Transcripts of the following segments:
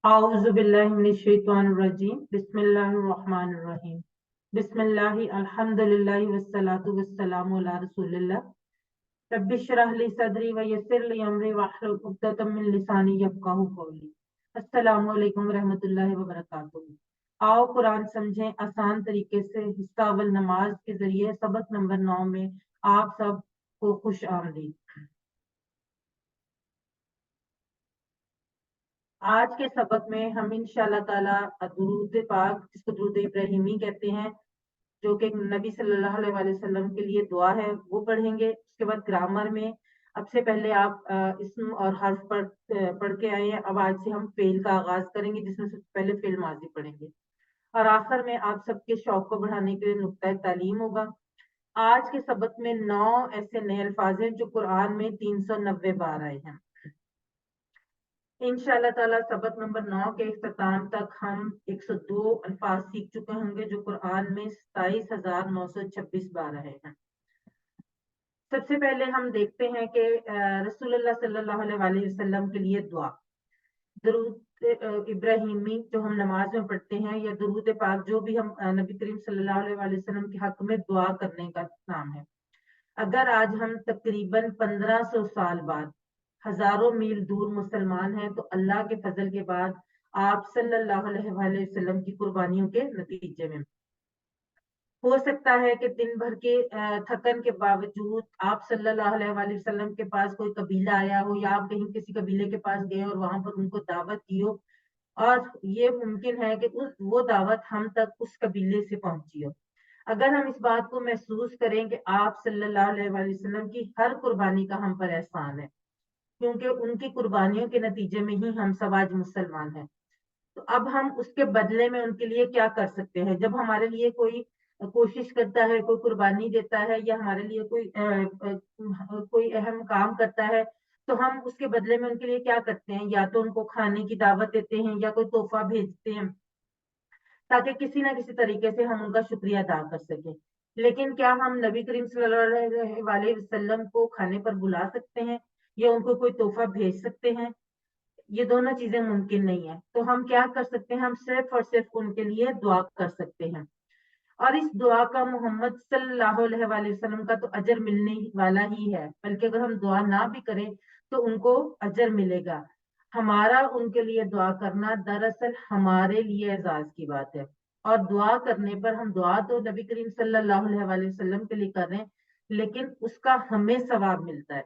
أعوذ بالله من الشيطان الرجيم بسم الله الرحمن الرحيم بسم الله الحمد لله والصلاة والسلام على رسول الله رب اشرح لي صدري ويسر لي أمري واحلل عقدة من لساني يفقهوا قولي السلام علیکم ورحمۃ اللہ وبرکاتہ۔ آؤ قرآن سمجھیں آسان طریقے سے حصہ اول نماز کے ذریعے سبق نمبر 9 میں آپ سب کو خوش آمدید۔ آج کے سبق میں ہم انشاءاللہ تعالی درود پاک جس کو درود ابراہیمی کہتے ہیں، جو کہ نبی صلی اللہ علیہ وآلہ وسلم کے لیے دعا ہے، وہ پڑھیں گے۔ اس کے بعد گرامر میں اب سے پہلے آپ اسم اور حرف پڑھ کے آئے ہیں، اب آج سے ہم فعل کا آغاز کریں گے، جس میں سب سے پہلے فعل ماضی پڑھیں گے، اور آخر میں آپ سب کے شوق کو بڑھانے کے لیے نقطۂ تعلیم ہوگا۔ آج کے سبق میں 9 ایسے نئے الفاظ ہیں جو قرآن میں 390 بار آئے ہیں۔ انشاءاللہ تعالیٰ سبق نمبر 9 کے اختتام تک ہم 102 الفاظ سیکھ چکے ہوں گے جو قرآن میں 27,926 بار رہے ہیں۔ سب سے پہلے ہم دیکھتے ہیں کہ رسول اللہ صلی اللہ علیہ وآلہ وسلم کے لیے دعا، درود ابراہیمی جو ہم نماز میں پڑھتے ہیں، یا درود پاک جو بھی ہم نبی کریم صلی اللہ علیہ وآلہ وسلم کے حق میں دعا کرنے کا نام ہے۔ اگر آج ہم تقریباً 1500 سال بعد ہزاروں میل دور مسلمان ہیں، تو اللہ کے فضل کے بعد آپ صلی اللہ علیہ وآلہ وسلم کی قربانیوں کے نتیجے میں ہو سکتا ہے کہ دن بھر کے تھکن کے باوجود آپ صلی اللہ علیہ وآلہ وسلم کے پاس کوئی قبیلہ آیا ہو، یا آپ کہیں کسی قبیلے کے پاس گئے اور وہاں پر ان کو دعوت دی ہو، اور یہ ممکن ہے کہ وہ دعوت ہم تک اس قبیلے سے پہنچی ہو۔ اگر ہم اس بات کو محسوس کریں کہ آپ صلی اللہ علیہ وآلہ وسلم کی ہر قربانی کا ہم پر احسان ہے، کیونکہ ان کی قربانیوں کے نتیجے میں ہی ہم سب آج مسلمان ہیں، تو اب ہم اس کے بدلے میں ان کے لیے کیا کر سکتے ہیں؟ جب ہمارے لیے کوئی کوشش کرتا ہے، کوئی قربانی دیتا ہے، یا ہمارے لیے کوئی اہم کام کرتا ہے، تو ہم اس کے بدلے میں ان کے لیے کیا کرتے ہیں؟ یا تو ان کو کھانے کی دعوت دیتے ہیں، یا کوئی تحفہ بھیجتے ہیں، تاکہ کسی نہ کسی طریقے سے ہم ان کا شکریہ ادا کر سکیں۔ لیکن کیا ہم نبی کریم صلی اللہ علیہ وآلہ وسلم کو کھانے پر بلا سکتے ہیں، یا ان کو کوئی تحفہ بھیج سکتے ہیں؟ یہ دونوں چیزیں ممکن نہیں ہیں۔ تو ہم کیا کر سکتے ہیں؟ ہم صرف اور صرف ان کے لیے دعا کر سکتے ہیں، اور اس دعا کا محمد صلی اللہ علیہ وآلہ وسلم کا تو اجر ملنے والا ہی ہے، بلکہ اگر ہم دعا نہ بھی کریں تو ان کو اجر ملے گا۔ ہمارا ان کے لیے دعا کرنا دراصل ہمارے لیے اعزاز کی بات ہے، اور دعا کرنے پر ہم دعا تو نبی کریم صلی اللہ علیہ وآلہ وسلم کے لیے کر رہے ہیں، لیکن اس کا ہمیں ثواب ملتا ہے۔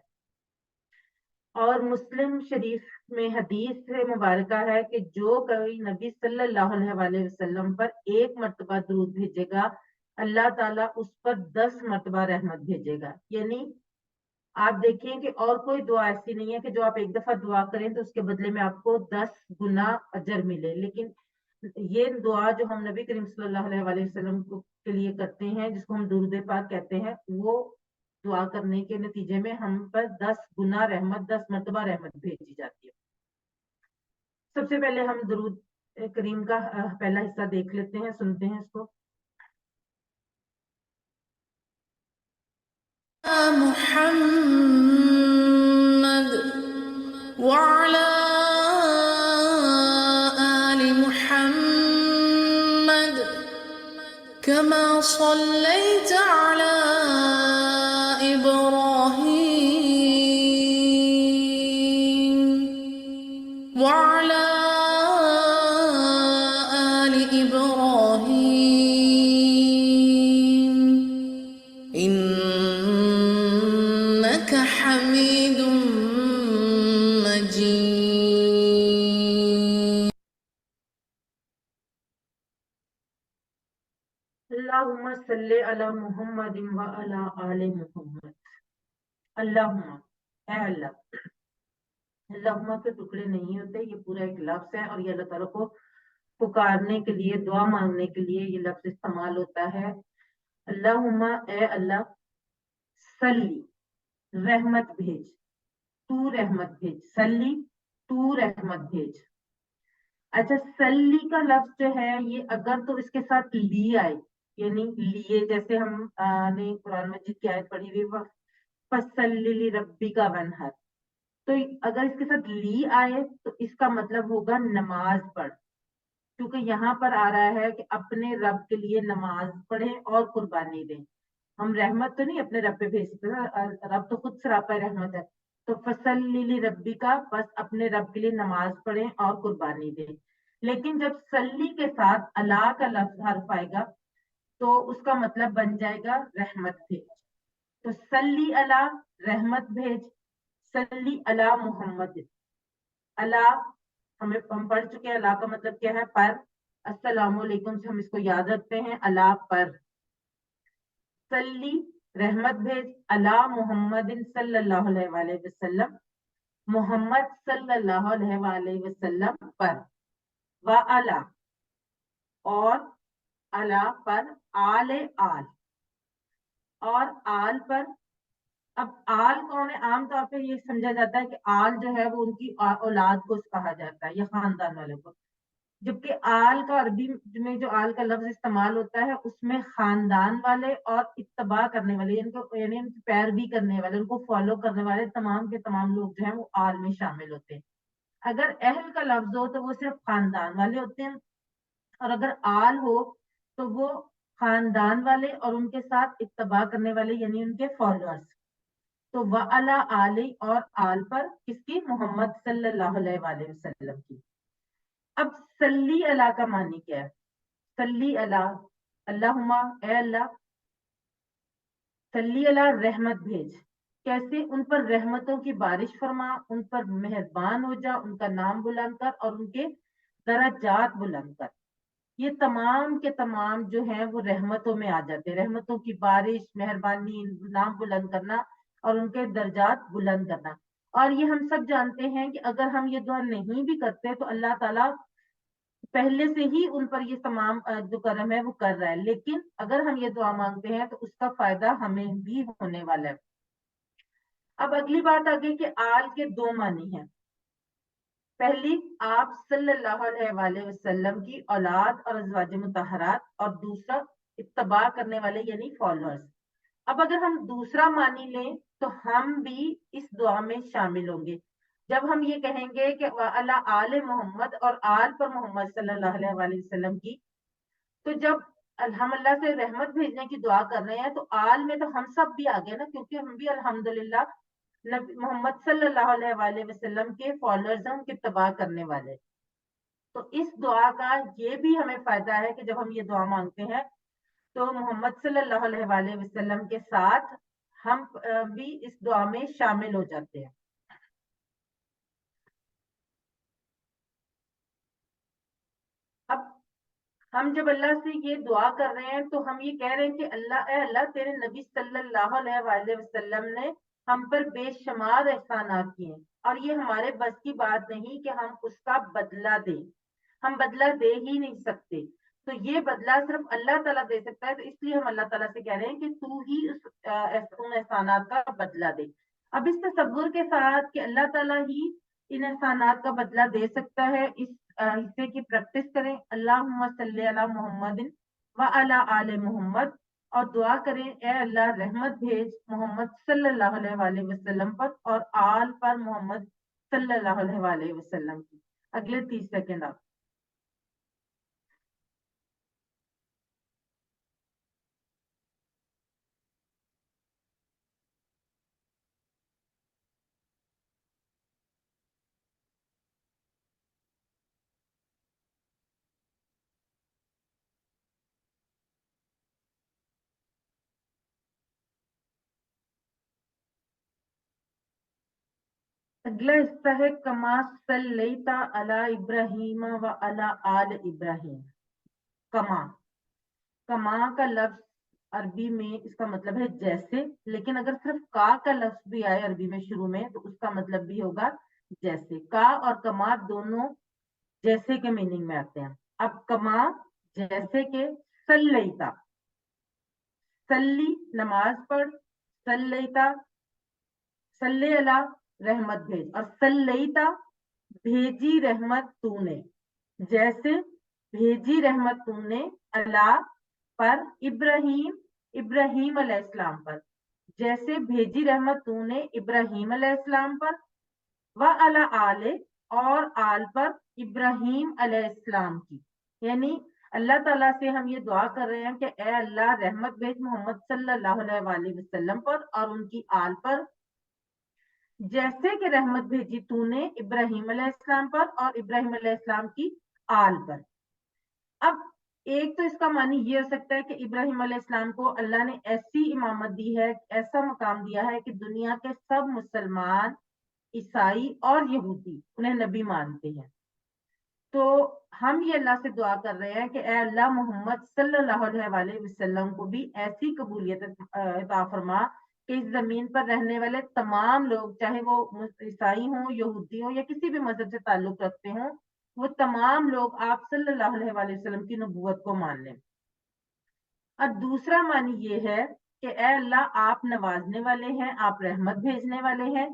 اور مسلم شریف میں حدیث سے مبارکہ ہے کہ جو کوئی نبی صلی اللہ علیہ وآلہ وسلم پر 1 مرتبہ درود بھیجے گا، اللہ تعالیٰ اس پر 10 مرتبہ رحمت بھیجے گا۔ یعنی آپ دیکھیں کہ اور کوئی دعا ایسی نہیں ہے کہ جو آپ ایک دفعہ دعا کریں تو اس کے بدلے میں آپ کو 10 گنا اجر ملے، لیکن یہ دعا جو ہم نبی کریم صلی اللہ علیہ وآلہ وسلم کے لیے کرتے ہیں، جس کو ہم درود پاک کہتے ہیں، وہ دعا کرنے کے نتیجے میں ہم پر 10 گنا رحمت، 10 مرتبہ رحمت بھیجی جاتی ہے۔ سب سے پہلے ہم درود کریم کا پہلا حصہ دیکھ لیتے ہیں، سنتے ہیں اس کو۔ محمد وعلى آل محمد كما صليت على إبراهيم وعلى آل إبراهيم إنك حميد مجيد۔ اللہم صلی علی محمد وعلی آل محمد۔ اللہم، اے اللہ۔ اللہم کے ٹکڑے نہیں ہوتے، یہ پورا ایک لفظ ہے، اور یہ اللہ تعالیٰ کو پکارنے کے لیے، دعا مانگنے کے لیے یہ لفظ استعمال ہوتا ہے۔ اللہم، اے اللہ، صلی، رحمت بھیج، تو رحمت بھیج، صلی، تو رحمت بھیج۔ اچھا، صلی کا لفظ جو ہے، یہ اگر تو اس کے ساتھ لی آئے، یعنی لیے، جیسے ہم نے قرآن مجید کی آیت پڑھی ہوئی، فَصَلِّ لِرَبِّكَ وَانْحَرْ، تو اگر اس کے ساتھ لی آئے تو اس کا مطلب ہوگا نماز پڑھ، کیونکہ یہاں پر آ رہا ہے کہ اپنے رب کے لیے نماز پڑھیں اور قربانی دیں. ہم رحمت تو نہیں اپنے رب پہ بھیجتے، رب تو خود سراپا رحمت ہے. تو فصلی لربی کا، بس اپنے رب کے لیے نماز پڑھیں اور قربانی دیں. لیکن جب سلی کے ساتھ اللہ کا لفظ حرف آئے گا تو اس کا مطلب بن جائے گا رحمت بھیج. تو سلی اللہ رحمت بھیج، سلی اللہ محمد. اللہ ہم پڑھ چکے ہیں، اللہ کا مطلب کیا ہے؟ پر. السلام علیکم سے ہم اس کو یاد رکھتے ہیں، اللہ پر. سلی رحمت بھیج اللہ محمد صلی اللہ علیہ وآلہ وسلم، محمد صلی اللہ علیہ وآلہ وسلم پر. وعلی اور اللہ پر، آل آل اور آل پر. اب آل کون ہے؟ عام طور پہ یہ سمجھا جاتا ہے کہ آل جو ہے وہ ان کی اولاد کو کہا جاتا ہے یا خاندان والے کو، جبکہ آل کا عربی میں جو آل کا لفظ استعمال ہوتا ہے اس میں خاندان والے اور اتباع کرنے والے، یعنی ان کی پیروی کرنے والے، ان کو فالو کرنے والے تمام کے تمام لوگ جو ہیں وہ آل میں شامل ہوتے ہیں. اگر اہل کا لفظ ہو تو وہ صرف خاندان والے ہوتے ہیں، اور اگر آل ہو تو وہ خاندان والے اور ان کے ساتھ اتباع کرنے والے یعنی ان کے فالوورز. تو وعلی آل اور آل پر کس کی؟ محمد صلی اللہ علیہ وآلہ وسلم کی. اب صلی اللہ کا معنی کیا ہے؟ صلی اللہ، اللہم اے اللہ، صلی اللہ رحمت بھیج. کیسے؟ ان پر رحمتوں کی بارش فرما، ان پر مہربان ہو جا، ان کا نام بلند کر اور ان کے درجات بلند کر. یہ تمام کے تمام جو ہیں وہ رحمتوں میں آ جاتے ہیں. رحمتوں کی بارش، مہربانی، نام بلند کرنا اور ان کے درجات بلند کرنا. اور یہ ہم سب جانتے ہیں کہ اگر ہم یہ دعا نہیں بھی کرتے تو اللہ تعالیٰ پہلے سے ہی ان پر یہ تمام جو کرم ہے وہ کر رہا ہے، لیکن اگر ہم یہ دعا مانگتے ہیں تو اس کا فائدہ ہمیں بھی ہونے والا ہے. اب اگلی بات آگئی کہ آل کے دو معنی ہیں. پہلی، آپ صلی اللہ علیہ وآلہ وسلم کی اولاد اور ازواج مطہرات، اور دوسرا اتباع کرنے والے یعنی فالوورز. اب اگر ہم دوسرا معنی لیں تو ہم بھی اس دعا میں شامل ہوں گے. جب ہم یہ کہیں گے کہ اللہ آل محمد اور آل پر محمد صلی اللہ علیہ وآلہ وسلم کی، تو جب ہم اللہ سے رحمت بھیجنے کی دعا کر رہے ہیں تو آل میں تو ہم سب بھی آگے نا، کیونکہ ہم بھی الحمدللہ نبی محمد صلی اللہ علیہ وآلہ وسلم کے فالوورز ہیں، ان کے اتباع کرنے والے. تو اس دعا کا یہ بھی ہمیں فائدہ ہے کہ جب ہم یہ دعا مانگتے ہیں تو محمد صلی اللہ علیہ وآلہ وسلم کے ساتھ ہم بھی اس دعا میں شامل ہو جاتے ہیں. اب ہم جب اللہ سے یہ دعا کر رہے ہیں تو ہم یہ کہہ رہے ہیں کہ اللہ، اے اللہ، تیرے نبی صلی اللہ علیہ وآلہ وسلم نے ہم پر بے شمار احسانات کیے ہیں، اور یہ ہمارے بس کی بات نہیں کہ ہم اس کا بدلہ دیں. ہم بدلہ دے ہی نہیں سکتے، تو یہ بدلہ صرف اللہ تعالیٰ دے سکتا ہے. تو اس لیے ہم اللہ تعالیٰ سے کہہ رہے ہیں کہ تو ہی ان احسانات کا بدلہ دے. اب اس تصور کے ساتھ کہ اللہ تعالیٰ ہی ان احسانات کا بدلہ دے سکتا ہے، اس حصے کی پریکٹس کریں. اللہم صلی علی محمد وعلی آل محمد، اور دعا کریں اے اللہ رحمت بھیج محمد صلی اللہ علیہ وآلہ وسلم پر اور آل پر محمد صلی اللہ علیہ وآلہ وسلم کی. اگلے 30 سیکنڈ آپ. اگلا حصہ ہے کما صلیت علی ابراہیم و علی آل ابراہیم. کما کا لفظ عربی میں اس کا مطلب ہے جیسے، لیکن اگر صرف کا لفظ بھی آئے عربی میں شروع میں تو اس کا مطلب بھی ہوگا جیسے. کا اور کما دونوں جیسے کے میننگ میں آتے ہیں. اب کما جیسے کہ صلیتا، صلی نماز پڑھ، صلیتا صلی اللہ رحمت بھیج، اور صلیتا بھیجی رحمت تو نے، جیسے بھیجی رحمت تو نے اللہ پر ابراہیم علیہ السلام پر، جیسے بھیجی رحمت تو نے ابراہیم علیہ السلام پر. व अला आले, और आल पर इब्राहिम अलैहिस्सलाम की। यानी अल्लाह ताला से हम ये दुआ कर रहे हैं कि ए अल्लाह रहमत भेज मोहम्मद सल्लल्लाहु अलैहि वसल्लम पर और उनकी आल पर, जैसे कि रहमत भेजी तूने इब्राहिम अलैहिस्सलाम पर और इब्राहिम अलैहिस्सलाम की आल पर। अब एक तो इसका मानी ये हो सकता है कि इब्राहिम अलैहिस्सलाम को अल्लाह ने ऐसी इमामत दी है, ऐसा मकाम दिया है कि दुनिया के सब मुसलमान, ईसाई और यहूदी उन्हें नबी मानते हैं। तो हम ये अल्लाह से दुआ कर रहे हैं कि ए अल्लाह मोहम्मद सल्लल्लाहु अलैहि वसल्लम को भी ऐसी कबूलियत अता फरमा कि इस जमीन पर रहने वाले तमाम लोग, चाहे वो ईसाई हों, यहूदी हों या किसी भी मजहब से ताल्लुक रखते हों, वो तमाम लोग आप सल्लल्लाहु अलैहि वसल्लम की नबूवत को मान लें। और दूसरा मानी ये है कि ए अल्लाह आप नवाजने वाले हैं, आप रहमत भेजने वाले हैं,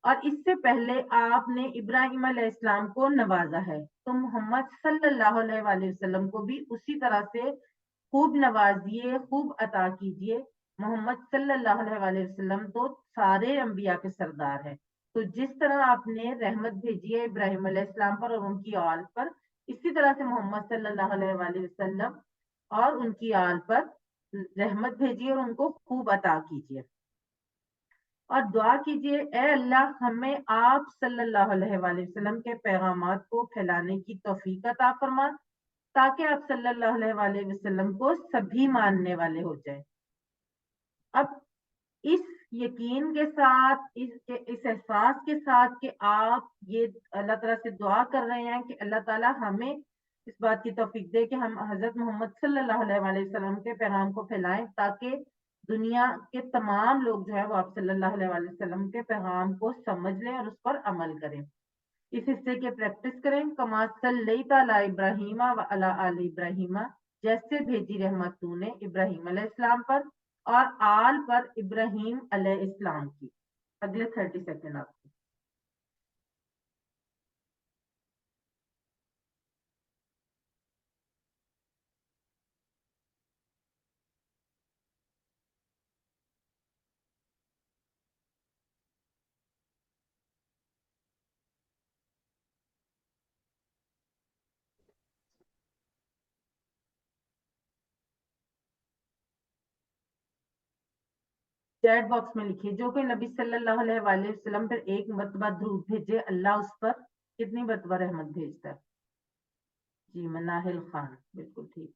और इससे पहले आपने इब्राहिम अलैहिस्सलाम को नवाजा है, तो मोहम्मद सल्लल्लाहु अलैहि वसल्लम को भी उसी तरह से खूब नवाजिए, खूब अता कीजिए। मोहम्मद सल्लल्लाहु अलैहि वसल्लम तो सारे अंबिया के सरदार हैं, तो जिस तरह आपने रहमत भेजी है इब्राहिम अलैहिस्सलाम पर और उनकी आल पर, इसी तरह से मोहम्मद सल्लल्लाहु अलैहि वसल्लम और उनकी आल पर रहमत भेजिए और उनको खूब अता कीजिए। और दुआ कीजिए ए अल्लाह हमें आप सल्लल्लाहु अलैहि वसल्लम के पैगामात को फैलाने की तौफीक अता फरमा, ताकि आप सल्लल्लाहु अलैहि वसल्लम को सभी मानने वाले हो जाएं। अब इस यकीन के साथ, इस एहसास के साथ कि आप ये अल्लाह ताला से दुआ कर रहे हैं कि अल्लाह ताला हमें इस बात की तौफीक दे कि हम हजरत मोहम्मद सल्लल्लाहु अलैहि वसल्लम के पैगाम को फैलाएं, ताकि दुनिया के तमाम लोग जो है वो आप सल्लल्लाहु अलैहि वसल्लम के पैगाम को समझ लें और उस पर अमल करें। इस हिस्से की प्रैक्टिस करें। कमा सल्लैता अला इब्राहीमा व अला आल इब्राहीमा, जैसे भेजी रहमत तूने इब्राहिम अलैहिस्सलाम पर और आल पर इब्राहिम अलैहिस्सलाम की। अगले 30 सेकंड आपको। चैट बॉक्स में लिखिए, जो कि नबी सल्लल्लाहु अलैहि वसल्लम पर एक मरतबा दुरूद भेजे, अल्लाह उस पर कितनी मरतबा रहमत भेजता है? जी मनाहिल खान, बिल्कुल ठीक।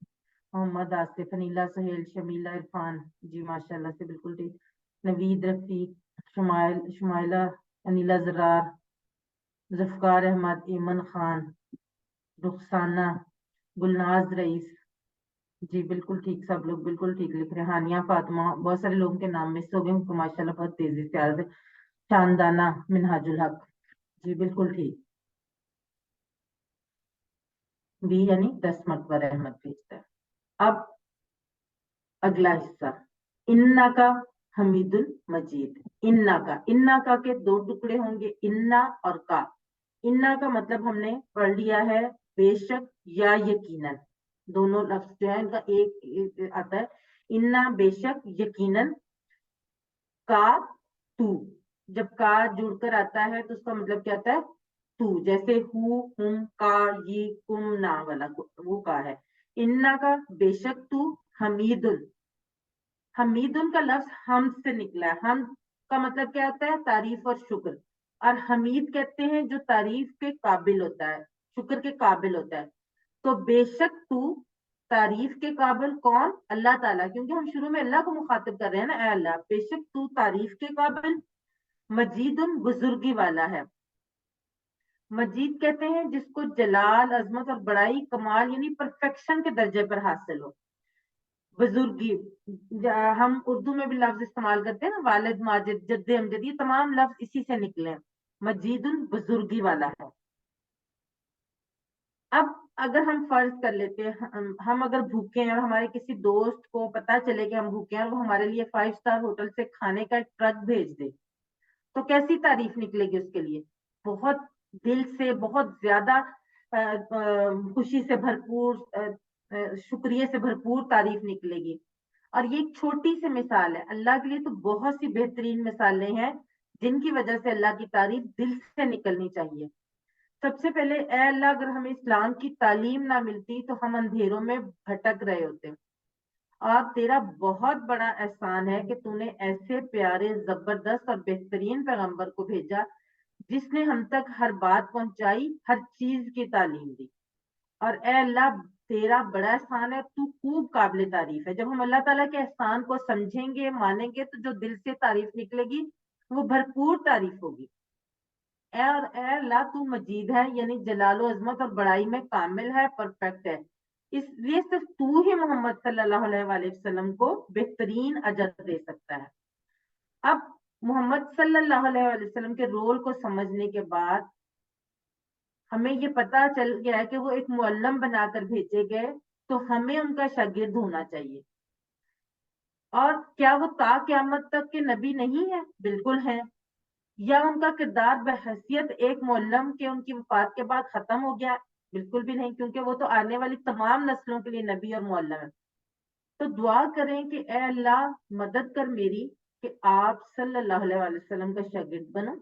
मोहम्मद आसिफ, अनीला, सुहेल, शमीला, इरफान, जी माशाल्लाह से बिल्कुल ठीक। नवीद, रफीक, शुमाइला, अनीला जरार, जुल्फकार अहमद, ईमन खान, रुखसाना, गुलनाज रईस, जी बिल्कुल ठीक। सब लोग बिल्कुल ठीक लिख रहे हैं। हानिया, फातिमा, बहुत सारे लोगों के नाम मिस हो गए उनको माशाल्लाह बहुत तेजी से आ रहे थे। शानदाना, मिनहाजुल हक, जी बिल्कुल ठीक। बी यानी 10 मरतबा रहमत भेजता है। अब अगला हिस्सा, इन्ना का हमीदुल मजीद। इन्ना का के दो टुकड़े होंगे, इन्ना और का। इन्ना का मतलब हमने पढ़ लिया है, बेशक या यकीनन, दोनों लफ्ज जो है इनका एक आता है। इन्ना बेशक, यकीनन, का तू। जब का जुड़कर आता है तो उसका मतलब क्या आता है? तू। जैसे हु, हुम, का, ये, कुम, ना वाला वो का है। इन्ना का बेशक तू हमीदुन। हमीदुन का लफ्ज हम से निकला है। हम का मतलब क्या होता है? तारीफ और शुक्र। और हमीद कहते हैं जो तारीफ के काबिल होता है, शुक्र के काबिल होता है। तो बेशक तू तारीफ के काबिल, कौन? अल्लाह ताला, क्योंकि हम शुरू में अल्लाह को मुखातिब कर रहे हैं ना, ए अल्लाह बेशक तू तारीफ के काबिल, मजीदुन बुजुर्गी वाला है। मजीद कहते हैं जिसको जलाल, अजमत और बड़ाई, कमाल यानी परफेक्शन के दर्जे पर हासिल हो। बुजुर्गी, हम उर्दू में भी लफ्ज इस्तेमाल करते हैं ना, वालिद, माजिद, जद्दे, अमजद, ये तमाम लफ्ज इसी से निकले हैं। मजीदुन बुजुर्गी वाला है। अब अगर हम फर्ज कर लेते हैं, हम अगर भूखे हैं और हमारे किसी दोस्त को पता चले कि हम भूखे हैं और वो हमारे लिए 5 स्टार होटल से खाने का एक ट्रक भेज दे, तो कैसी तारीफ निकलेगी उसके लिए? बहुत दिल से, बहुत ज्यादा खुशी से भरपूर, शुक्रिया से भरपूर तारीफ निकलेगी। और ये एक छोटी सी मिसाल है, अल्लाह के लिए तो बहुत सी बेहतरीन मिसालें हैं جن کی وجہ سے اللہ کی تعریف دل سے نکلنی چاہیے۔ سب سے پہلے اے اللہ اگر ہمیں اسلام کی تعلیم نہ ملتی تو ہم اندھیروں میں بھٹک رہے ہوتے، اور تیرا بہت بڑا احسان ہے کہ تو نے ایسے پیارے زبردست اور بہترین پیغمبر کو بھیجا جس نے ہم تک ہر بات پہنچائی، ہر چیز کی تعلیم دی۔ اور اے اللہ تیرا بڑا احسان ہے، تو خوب قابل تعریف ہے۔ جب ہم اللہ تعالیٰ کے احسان کو سمجھیں گے، مانیں گے، تو جو دل سے تعریف نکلے گی وہ بھرپور تعریف ہوگی۔ اے اللہ تو مجید ہے، یعنی جلال و عظمت اور بڑائی میں کامل ہے، پرفیکٹ ہے۔ اس لیے صرف تو ہی محمد صلی اللہ علیہ وآلہ وسلم کو بہترین اجر دے سکتا ہے۔ اب محمد صلی اللہ علیہ وآلہ وسلم کے رول کو سمجھنے کے بعد ہمیں یہ پتا چل گیا ہے کہ وہ ایک معلم بنا کر بھیجے گئے، تو ہمیں ان کا شاگرد ہونا چاہیے۔ اور کیا وہ تا قیامت تک کے نبی نہیں ہے؟ بالکل ہیں۔ یا ان کا کردار بحیثیت ایک معلم کے ان کی وفات کے بعد ختم ہو گیا؟ بالکل بھی نہیں، کیونکہ وہ تو آنے والی تمام نسلوں کے لیے نبی اور معلم ہے۔ تو دعا کریں کہ اے اللہ مدد کر میری کہ آپ صلی اللہ علیہ وآلہ وسلم کا شاگرد بنوں۔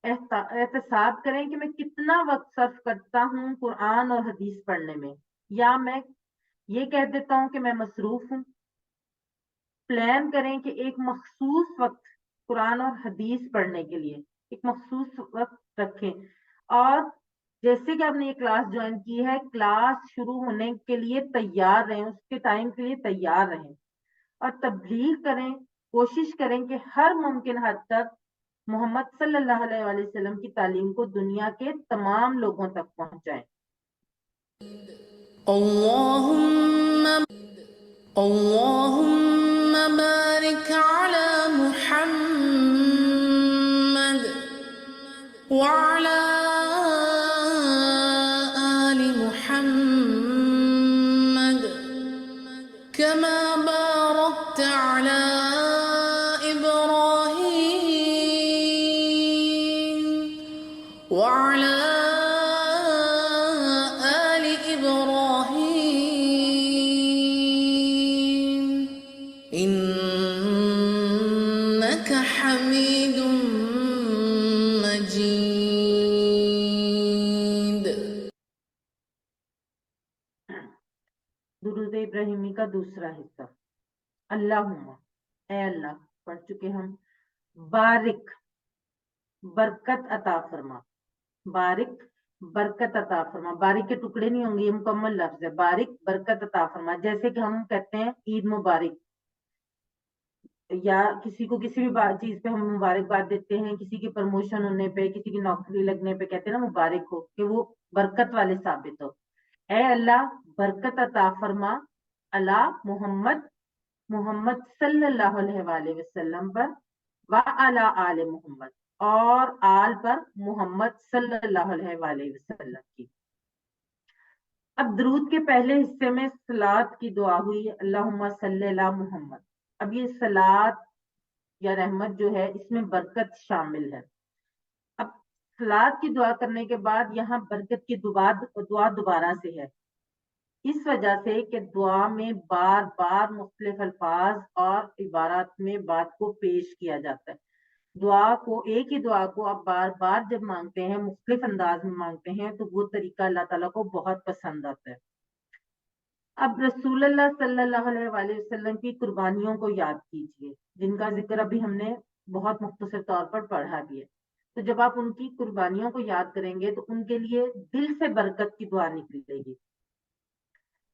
احتساب کریں کہ میں کتنا وقت صرف کرتا ہوں قرآن اور حدیث پڑھنے میں، یا میں یہ کہہ دیتا ہوں کہ میں مصروف ہوں۔ پلان کریں کہ ایک مخصوص وقت قرآن اور حدیث پڑھنے کے لیے ایک مخصوص وقت رکھیں، اور جیسے کہ آپ نے یہ کلاس جوائن کی ہے، کلاس شروع ہونے کے لیے تیار رہیں، اس کے ٹائم کے لیے تیار رہیں، اور تبلیغ کریں، کوشش کریں کہ ہر ممکن حد تک محمد صلی اللہ علیہ وآلہ وسلم کی تعلیم کو دنیا کے تمام لوگوں تک پہنچائیں۔ اللهم بارك على محمد وعلى آل محمد كما باركت على إبراهيم وعلى آل إبراهيم إنك حميد مجيد۔ درود ابراہیمی کا دوسرا حصہ۔ اللہم، اے اللہ پڑھ چکے ہم، بارک برکت عطا فرما، بارک برکت عطا فرما، بارک کے ٹکڑے نہیں ہوں گے، یہ مکمل لفظ ہے، بارک برکت عطا فرما۔ جیسے کہ ہم کہتے ہیں عید مبارک، یا کسی کو کسی بھی چیز پہ ہم مبارکباد دیتے ہیں، کسی کی پروموشن ہونے پہ، کسی کی نوکری لگنے پہ کہتے ہیں نا مبارک ہو، کہ وہ برکت والے ثابت ہو۔ اے اللہ برکت عطا فرما اللہ محمد، محمد صلی اللہ علیہ وآلہ وسلم پر، وعلی آل محمد، اور آل پر محمد صلی اللہ علیہ وآلہ وسلم کی۔ اب درود کے پہلے حصے میں صلاۃ کی دعا ہوئی، اللہم صلی علی محمد۔ اب یہ صلاۃ یا رحمت جو ہے اس میں برکت شامل ہے۔ اب صلاۃ کی دعا کرنے کے بعد یہاں برکت کی دعا دوبارہ سے ہے، اس وجہ سے کہ دعا میں بار بار مختلف الفاظ اور عبارات میں بات کو پیش کیا جاتا ہے۔ دعا کو، ایک ہی دعا کو آپ بار بار جب مانگتے ہیں، مختلف انداز میں مانگتے ہیں، تو وہ طریقہ اللہ تعالیٰ کو بہت پسند آتا ہے۔ اب رسول اللہ صلی اللہ علیہ وآلہ وسلم کی قربانیوں کو یاد کیجئے، جن کا ذکر ابھی ہم نے بہت مختصر طور پر پڑھا بھی ہے۔ تو جب آپ ان کی قربانیوں کو یاد کریں گے تو ان کے لیے دل سے برکت کی دعا نکلے گی۔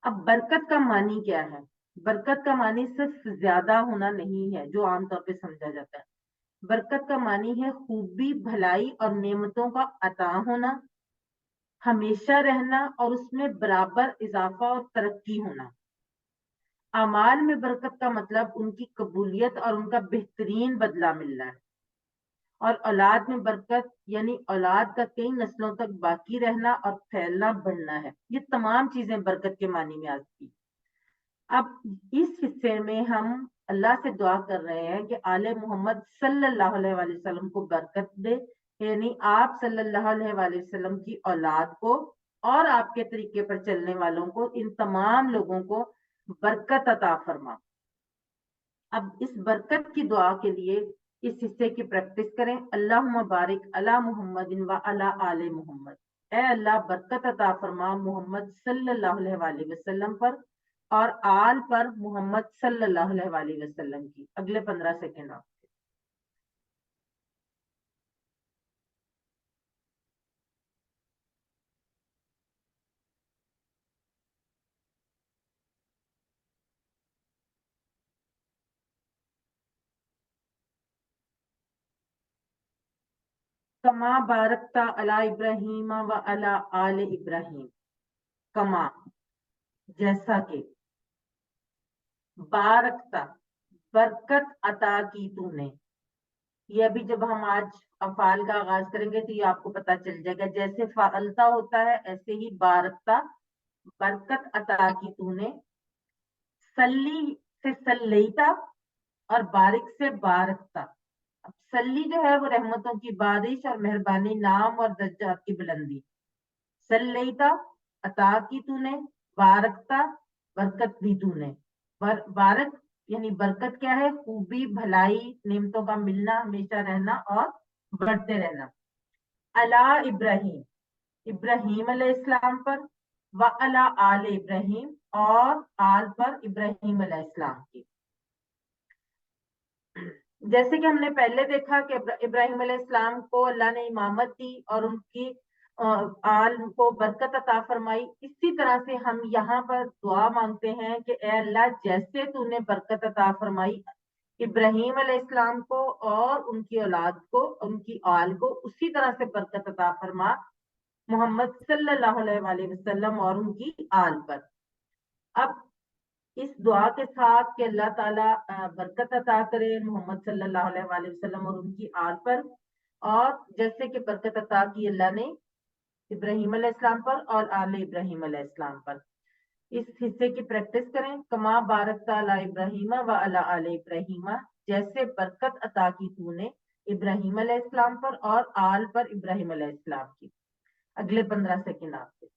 اب برکت کا معنی کیا ہے؟ برکت کا معنی صرف زیادہ ہونا نہیں ہے جو عام طور پہ سمجھا جاتا ہے۔ برکت کا معنی ہے خوبی، بھلائی اور نعمتوں کا عطا ہونا، ہمیشہ رہنا، اور اس میں برابر اضافہ اور ترقی ہونا۔ اعمال میں برکت کا مطلب ان کی قبولیت اور ان کا بہترین بدلہ ملنا ہے۔ اور اولاد میں برکت یعنی اولاد کا کئی نسلوں تک باقی رہنا اور پھیلنا، بڑھنا ہے۔ یہ تمام چیزیں برکت کے معنی میں آتی۔ اب اس حصے میں ہم اللہ سے دعا کر رہے ہیں کہ آل محمد صلی اللہ علیہ وآلہ وسلم کو برکت دے، یعنی آپ صلی اللہ علیہ وآلہ وسلم کی اولاد کو اور آپ کے طریقے پر چلنے والوں کو، ان تمام لوگوں کو برکت عطا فرما۔ اب اس برکت کی دعا کے لیے इस हिस्से की प्रैक्टिस करें। अल्लाहुम्मा बारिक अला मुहम्मदिन व अला आले मोहम्मद। ए अल्लाह बरकत अता फरमा मोहम्मद सल्लल्लाहु अलैहि वसल्लम पर और आल पर मोहम्मद सल्लल्लाहु अलैहि वसल्लम की। अगले 15 सेकेंड आप। कमा बारकता अला इब्राहिम व अला आले इब्राहिम। कमा जैसा कि, बारकता बरकत अता की तूने। ये अभी जब हम आज अफाल का आगाज करेंगे तो ये आपको पता चल जाएगा। जैसे फालता होता है ऐसे ही बारकता बरकत अता की तूने। सल्ली से सल्लैता और बारिक से बारकता। अब सल्ली जो है वो रहमतों की बारिश और मेहरबानी, नाम और दर्जात की बुलंदी। सल्लैता अता की तूने, बारकता बरकत दी तूने। बारक यानी बरकत क्या है? खूबी, भलाई, नेमतों का मिलना, हमेशा रहना और बढ़ते रहना। अला इब्राहिम, इब्राहिम अलैहिस्सलाम पर, व अला आल इब्राहिम और आल पर इब्राहिम अलैहिस्सलाम की। जैसे कि हमने पहले देखा कि इब्राहिम अलैहिस्सलाम को अल्लाह ने इमामत दी और उनकी आल को बरकत अता फरमाई। इसी तरह से हम यहाँ पर दुआ मांगते हैं कि ए अल्लाह जैसे तूने बरकत अता फरमाई इब्राहिम अलैहिस्सलाम को और उनकी औलाद को, उनकी आल को, उसी तरह से बरकत अता फरमा मोहम्मद सल्लल्लाहु अलैहि वसल्लम और उनकी आल पर। अब इस दुआ के साथ कि अल्लाह ताला बरकत अता करे मोहम्मद सल्लल्लाहु अलैहि वसल्लम और उनकी आल पर, और जैसे कि बरकत अता की अल्लाह ने इब्राहिम अलैहिस्सलाम पर और आले इब्राहिम अलैहिस्सलाम पर। इस हिस्से की प्रैक्टिस करें। कमा बारकता अला इब्राहिम व अला आले इब्राहिम। जैसे बरकत अता की तूने इब्राहिम अलैहिस्सलाम पर और आल पर इब्राहिम अलैहिस्सलाम की। अगले 15 सेकेंड आपके।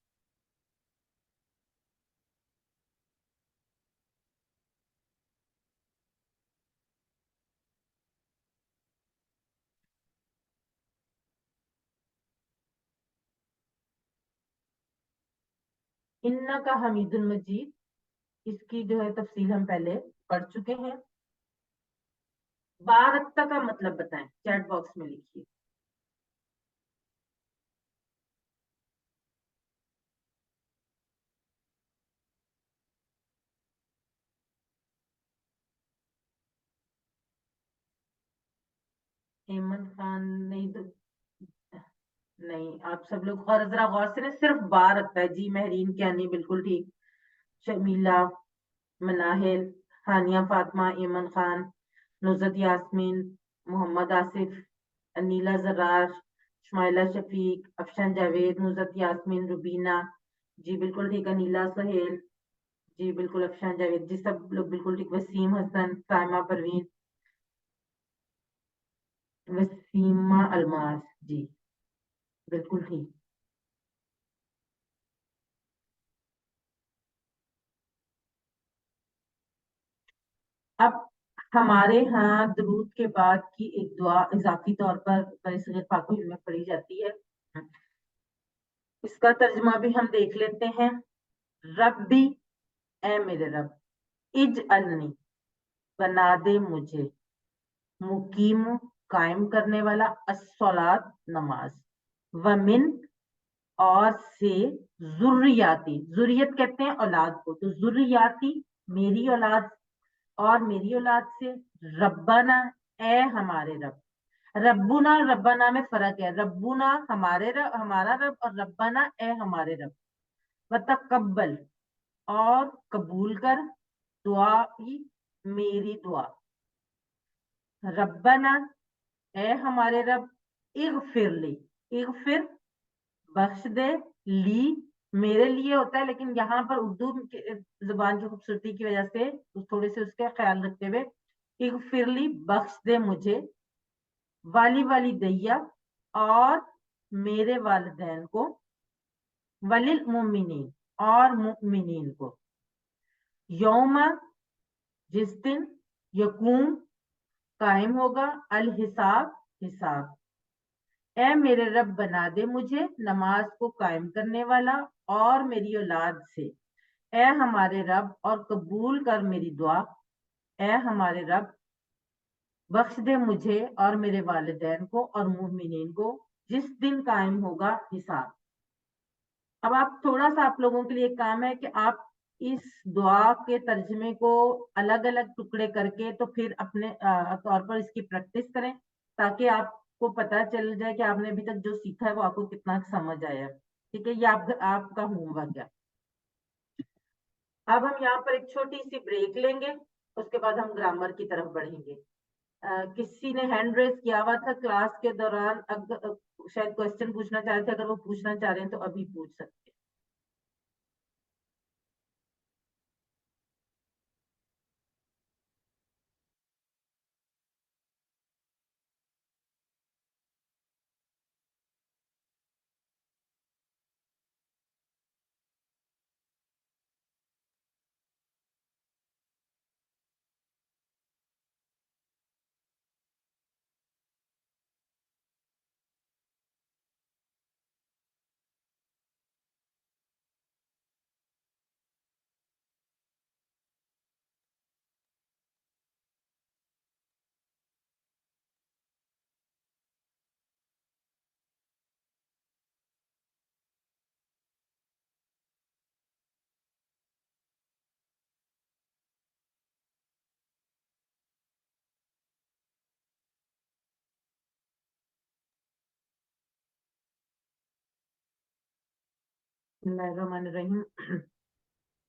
इन्ना का हमीदुल मजीद, इसकी जो है तफसील हम पहले पढ़ चुके हैं। बारकता का मतलब बताएं, चैट बॉक्स में लिखिए। हेमंत खान नहीं तो नहीं, आप सब लोग और जरा गौर से ना, सिर्फ बारकता है जी। महरीन कैनी बिल्कुल ठीक, शमीला, मनाहिल, हानिया फातिमा, ईमन खान, नुसरत यास्मीन, मोहम्मद आसिफ, अनीला जरार, शमाइला शफीक, अफशान जावेद, नुसरत यास्मीन, रुबीना जी बिल्कुल ठीक, अनीला सहेल जी बिल्कुल, अफशान जावेद जी सब लोग बिल्कुल ठीक, वसीम हसन, साइमा परवीन, वसीमा अलमास जी बिल्कुल ठीक। अब हमारे यहाँ दरूद के बाद की एक दुआ इजाफी तौर पर बरसगीर पाक में पढ़ी जाती है। इसका तर्जुमा भी हम देख लेते हैं। रब्बी, ए मेरे रब, इज अलनी, बना दे मुझे, मुकीम, कायम करने वाला, अस्सलात, नमाज, वमिन, और से, जुर्रियाती, जुर्रियत कहते हैं औलाद को, तो जुर्रियाती मेरी औलाद और मेरी औलाद से, रब्बाना ए हमारे रब। रब्बुना और रब्बाना में फर्क है। रब्बुना हमारे रब, हमारा रब, और रब्बाना ए हमारे रब। वतकब्बल, और कबूल कर, दुआ ही मेरी दुआ। रब्बाना ए हमारे रब, इगफिरली, इगफिर बख्श दे, ली मेरे लिए होता है, लेकिन यहाँ पर उर्दू जुबान की खूबसूरती की वजह से थोड़े से उसका ख्याल रखते हुए इगफिरली बख्श दे मुझे, वाली वाली दैया और मेरे वालिदैन को, वलिल मुमिनीन और मुमिनीन को, यौमा जिस दिन, यकूम قائم ہوگا، الحساب حساب، اے میرے رب بنا دے مجھے نماز کو قائم کرنے والا اور میری اولاد سے، اے ہمارے رب اور قبول کر میری دعا، اے ہمارے رب بخش دے مجھے اور میرے والدین کو اور مومنین کو جس دن قائم ہوگا حساب۔ اب آپ تھوڑا سا آپ لوگوں کے لیے کام ہے کہ آپ اس دعا کے ترجمے کو الگ الگ ٹکڑے کر کے تو پھر اپنے طور پر اس کی پریکٹس کریں، تاکہ آپ کو پتا چل جائے کہ آپ نے ابھی تک جو سیکھا ہے وہ آپ کو کتنا سمجھ آیا ہے۔ ٹھیک ہے، یہ آپ کا ہوم ورک ہے۔ اب ہم یہاں پر ایک چھوٹی سی بریک لیں گے، اس کے بعد ہم گرامر کی طرف بڑھیں گے۔ کسی نے ہینڈ ریز کیا ہوا تھا کلاس کے دوران، شاید کوشچن پوچھنا چاہ رہے تھے، اگر وہ پوچھنا چاہ رہے ہیں تو ابھی پوچھ سکتے ہیں۔ بسم اللہ الرحمن الرحیم۔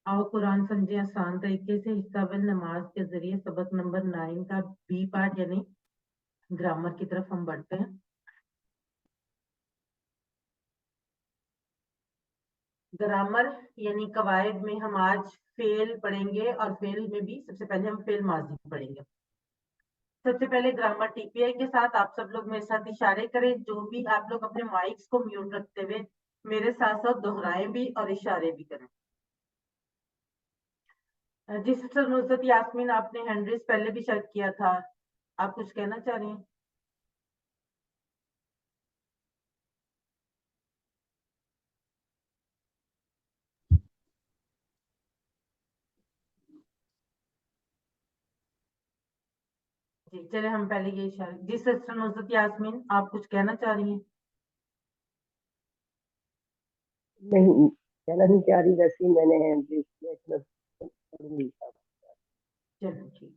آؤ قرآن سمجھے آسان طریقے سے، حصہ بل نماز کے ذریعے سبق نمبر 9 کا بی پارٹ یعنی گرامر کی طرف ہم بڑھتے ہیں۔ گرامر یعنی قواعد میں ہم آج فعل پڑھیں گے، اور فعل میں بھی سب سے پہلے ہم فعل ماضی پڑھیں گے۔ سب سے پہلے گرامر ٹی پی آئی کے ساتھ آپ سب لوگ میرے ساتھ اشارے کریں، جو بھی آپ لوگ اپنے مائکس کو میوٹ رکھتے ہوئے میرے ساتھ ساتھ دہرائیں بھی اور اشارے بھی کریں۔ جی سسٹر نصرت یاسمین، آپ نے ہینڈ ریز پہلے بھی شیئر کیا تھا، آپ کچھ کہنا چاہ رہی ہیں؟ جی چلے ہم پہلے یہ اشارے، جی سسٹر نصرت یاسمین آپ کچھ کہنا چاہ رہی ہیں؟ نہیں کہنا نہیں چاہ رہی، ویسے ہی میں نے ہینڈ ریز کیا اس میں پڑھوں گی۔ چلو ٹھیک۔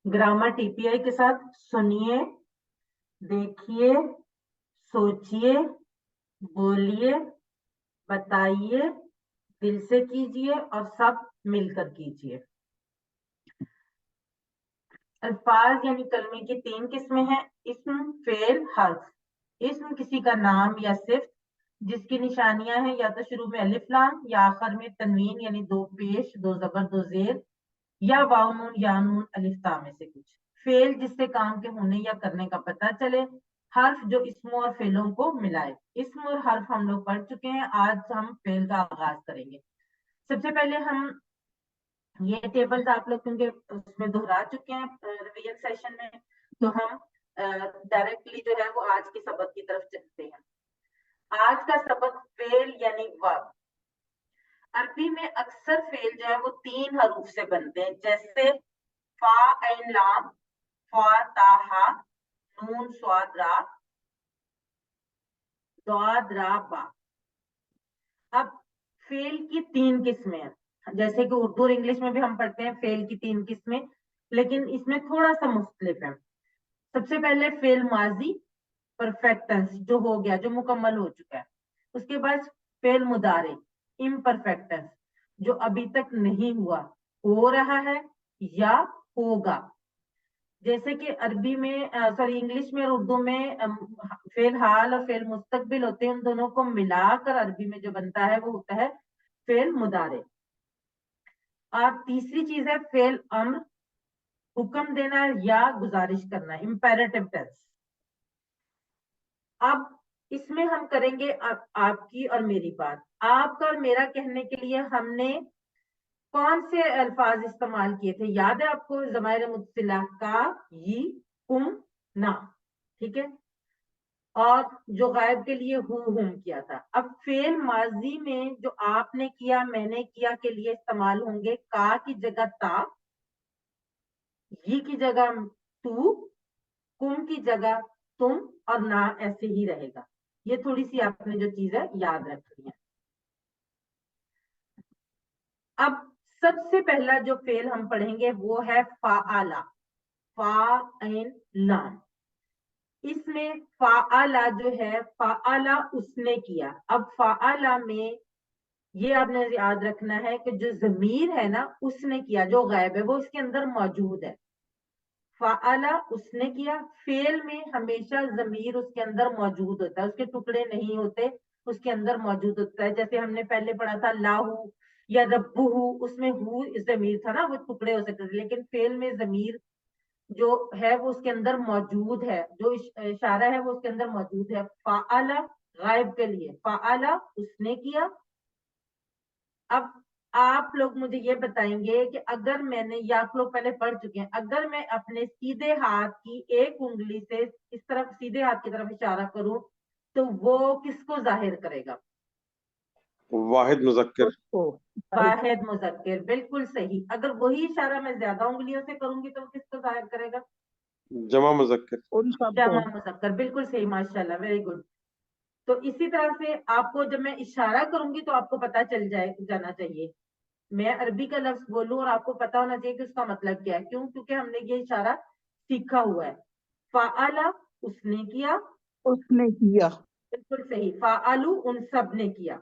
گرامر ٹی پی آئی کے ساتھ سنیے، دیکھیے، سوچئے، بولیے، بتائیے، دل سے کیجئے اور سب مل کر کیجئے۔ الفاظ یعنی کلمے کی 3 قسمیں ہیں، اسم، فعل، حرف۔ اسم کسی کا نام یا صفت جس کی نشانیاں ہیں یا تو شروع میں الف لام یا آخر میں تنوین یعنی 2 پیش 2 زبر 2 زیر، یا واو نون یا نون الف تا میں سے کچھ۔ فعل جس سے کام کے ہونے یا کرنے کا پتہ چلے۔ حرف جو اسموں اور فعلوں کو ملائے۔ اسم اور حرف ہم لوگ پڑھ چکے ہیں، آج ہم فعل کا آغاز کریں گے۔ سب سے پہلے ہم یہ ٹیبلز آپ لوگ کیونکہ اس میں دہرا چکے ہیں ریویژن سیشن میں، تو ہم ڈائریکٹلی جو ہے وہ آج کے سبق کی طرف چلتے ہیں۔ آج کا سبق فعل یعنی ورب۔ عربی میں اکثر فعل جو ہے وہ 3 حروف سے بنتے ہیں، جیسے فا عین لام، فا تا ہا، نون صاد را، ضاد را با۔ اب فعل کی 3 قسمیں ہیں، جیسے کہ اردو اور انگلش میں بھی ہم پڑھتے ہیں فعل کی 3 قسمیں، لیکن اس میں تھوڑا سا مختلف ہے۔ سب سے پہلے فعل ماضی پرفیکٹ ٹینس جو ہو گیا، جو مکمل ہو چکا ہے۔ اس کے بعد فعل مضارع امپرفیکٹ ٹینس جو ابھی تک نہیں ہوا، ہو رہا ہے یا ہوگا۔ جیسے کہ عربی میں انگلش میں اور اردو میں فعل حال اور فعل مستقبل ہوتے ہیں، ان دونوں کو ملا کر عربی میں جو بنتا ہے وہ ہوتا ہے فعل مضارع۔ اور تیسری چیز ہے فعل امر، حکم دینا یا گزارش کرنا، امپیریٹو ٹینس۔ اب اس میں ہم کریں گے آپ کی اور میری بات۔ آپ کا اور میرا کہنے کے لیے ہم نے कौन से अल्फाज इस्तेमाल किए थे, याद है आपको, ज़माइर मुत्तसिला का, यी, कुम, ना, ठीक है। और जो गायब के लिए हुम किया था। अब फेल माजी में जो आपने किया मैंने किया के लिए इस्तेमाल होंगे का की जगह ता, यी की जगह तू, कुम की जगह तुम, और ना ऐसे ही रहेगा। ये थोड़ी सी आपने जो चीज है याद रखनी है। अब सबसे पहला जो फेल हम पढ़ेंगे वो है फाआला, फाइन लाम। इसमें फाआला जो है, फाआला उसने किया। अब फाआला में ये आपने याद रखना है कि जो जमीर है ना उसने किया, जो गायब है वो इसके अंदर मौजूद है। फाआला उसने किया, फेल में हमेशा जमीर उसके अंदर मौजूद होता है, उसके टुकड़े नहीं होते, उसके अंदर मौजूद होता है। जैसे हमने पहले पढ़ा था लाहू या रब्बुहू, उसमें हु जमीर था ना, वो टुकड़े हो सकते थे, लेकिन फेल में जमीर जो है वो उसके अंदर मौजूद है, जो इशारा है वो उसके अंदर मौजूद है। फाआला गायब के लिए, फाआला उसने किया। अब आप लोग मुझे ये बताएंगे कि अगर मैंने, या आप लोग पहले पढ़ चुके हैं, अगर मैं अपने सीधे हाथ की एक उंगली से इस तरफ सीधे हाथ की तरफ इशारा करूं तो वो किसको जाहिर करेगा? वाहिद मुजक्कर। उसको वाहिद मुजक्कर, बिल्कुल सही। अगर वही इशारा मैं ज्यादा उंगलियों से करूंगी तो वो किसको जाहिर करेगा? जमा मुजक्कर। उन सबको जमा मुजक्कर, बिल्कुल सही, माशाल्लाह, वेरी गुड। तो इसी तरह से आपको जब मैं इशारा करूंगी तो आपको पता चल जाना चाहिए। मैं अरबी का लफ्ज बोलूं और आपको पता होना चाहिए कि उसका मतलब क्या है। क्यों? क्योंकि हमने ये इशारा सीखा हुआ है। फाआला उसने किया, उसने किया। बिल्कुल सही, फाआलू उन सब ने किया,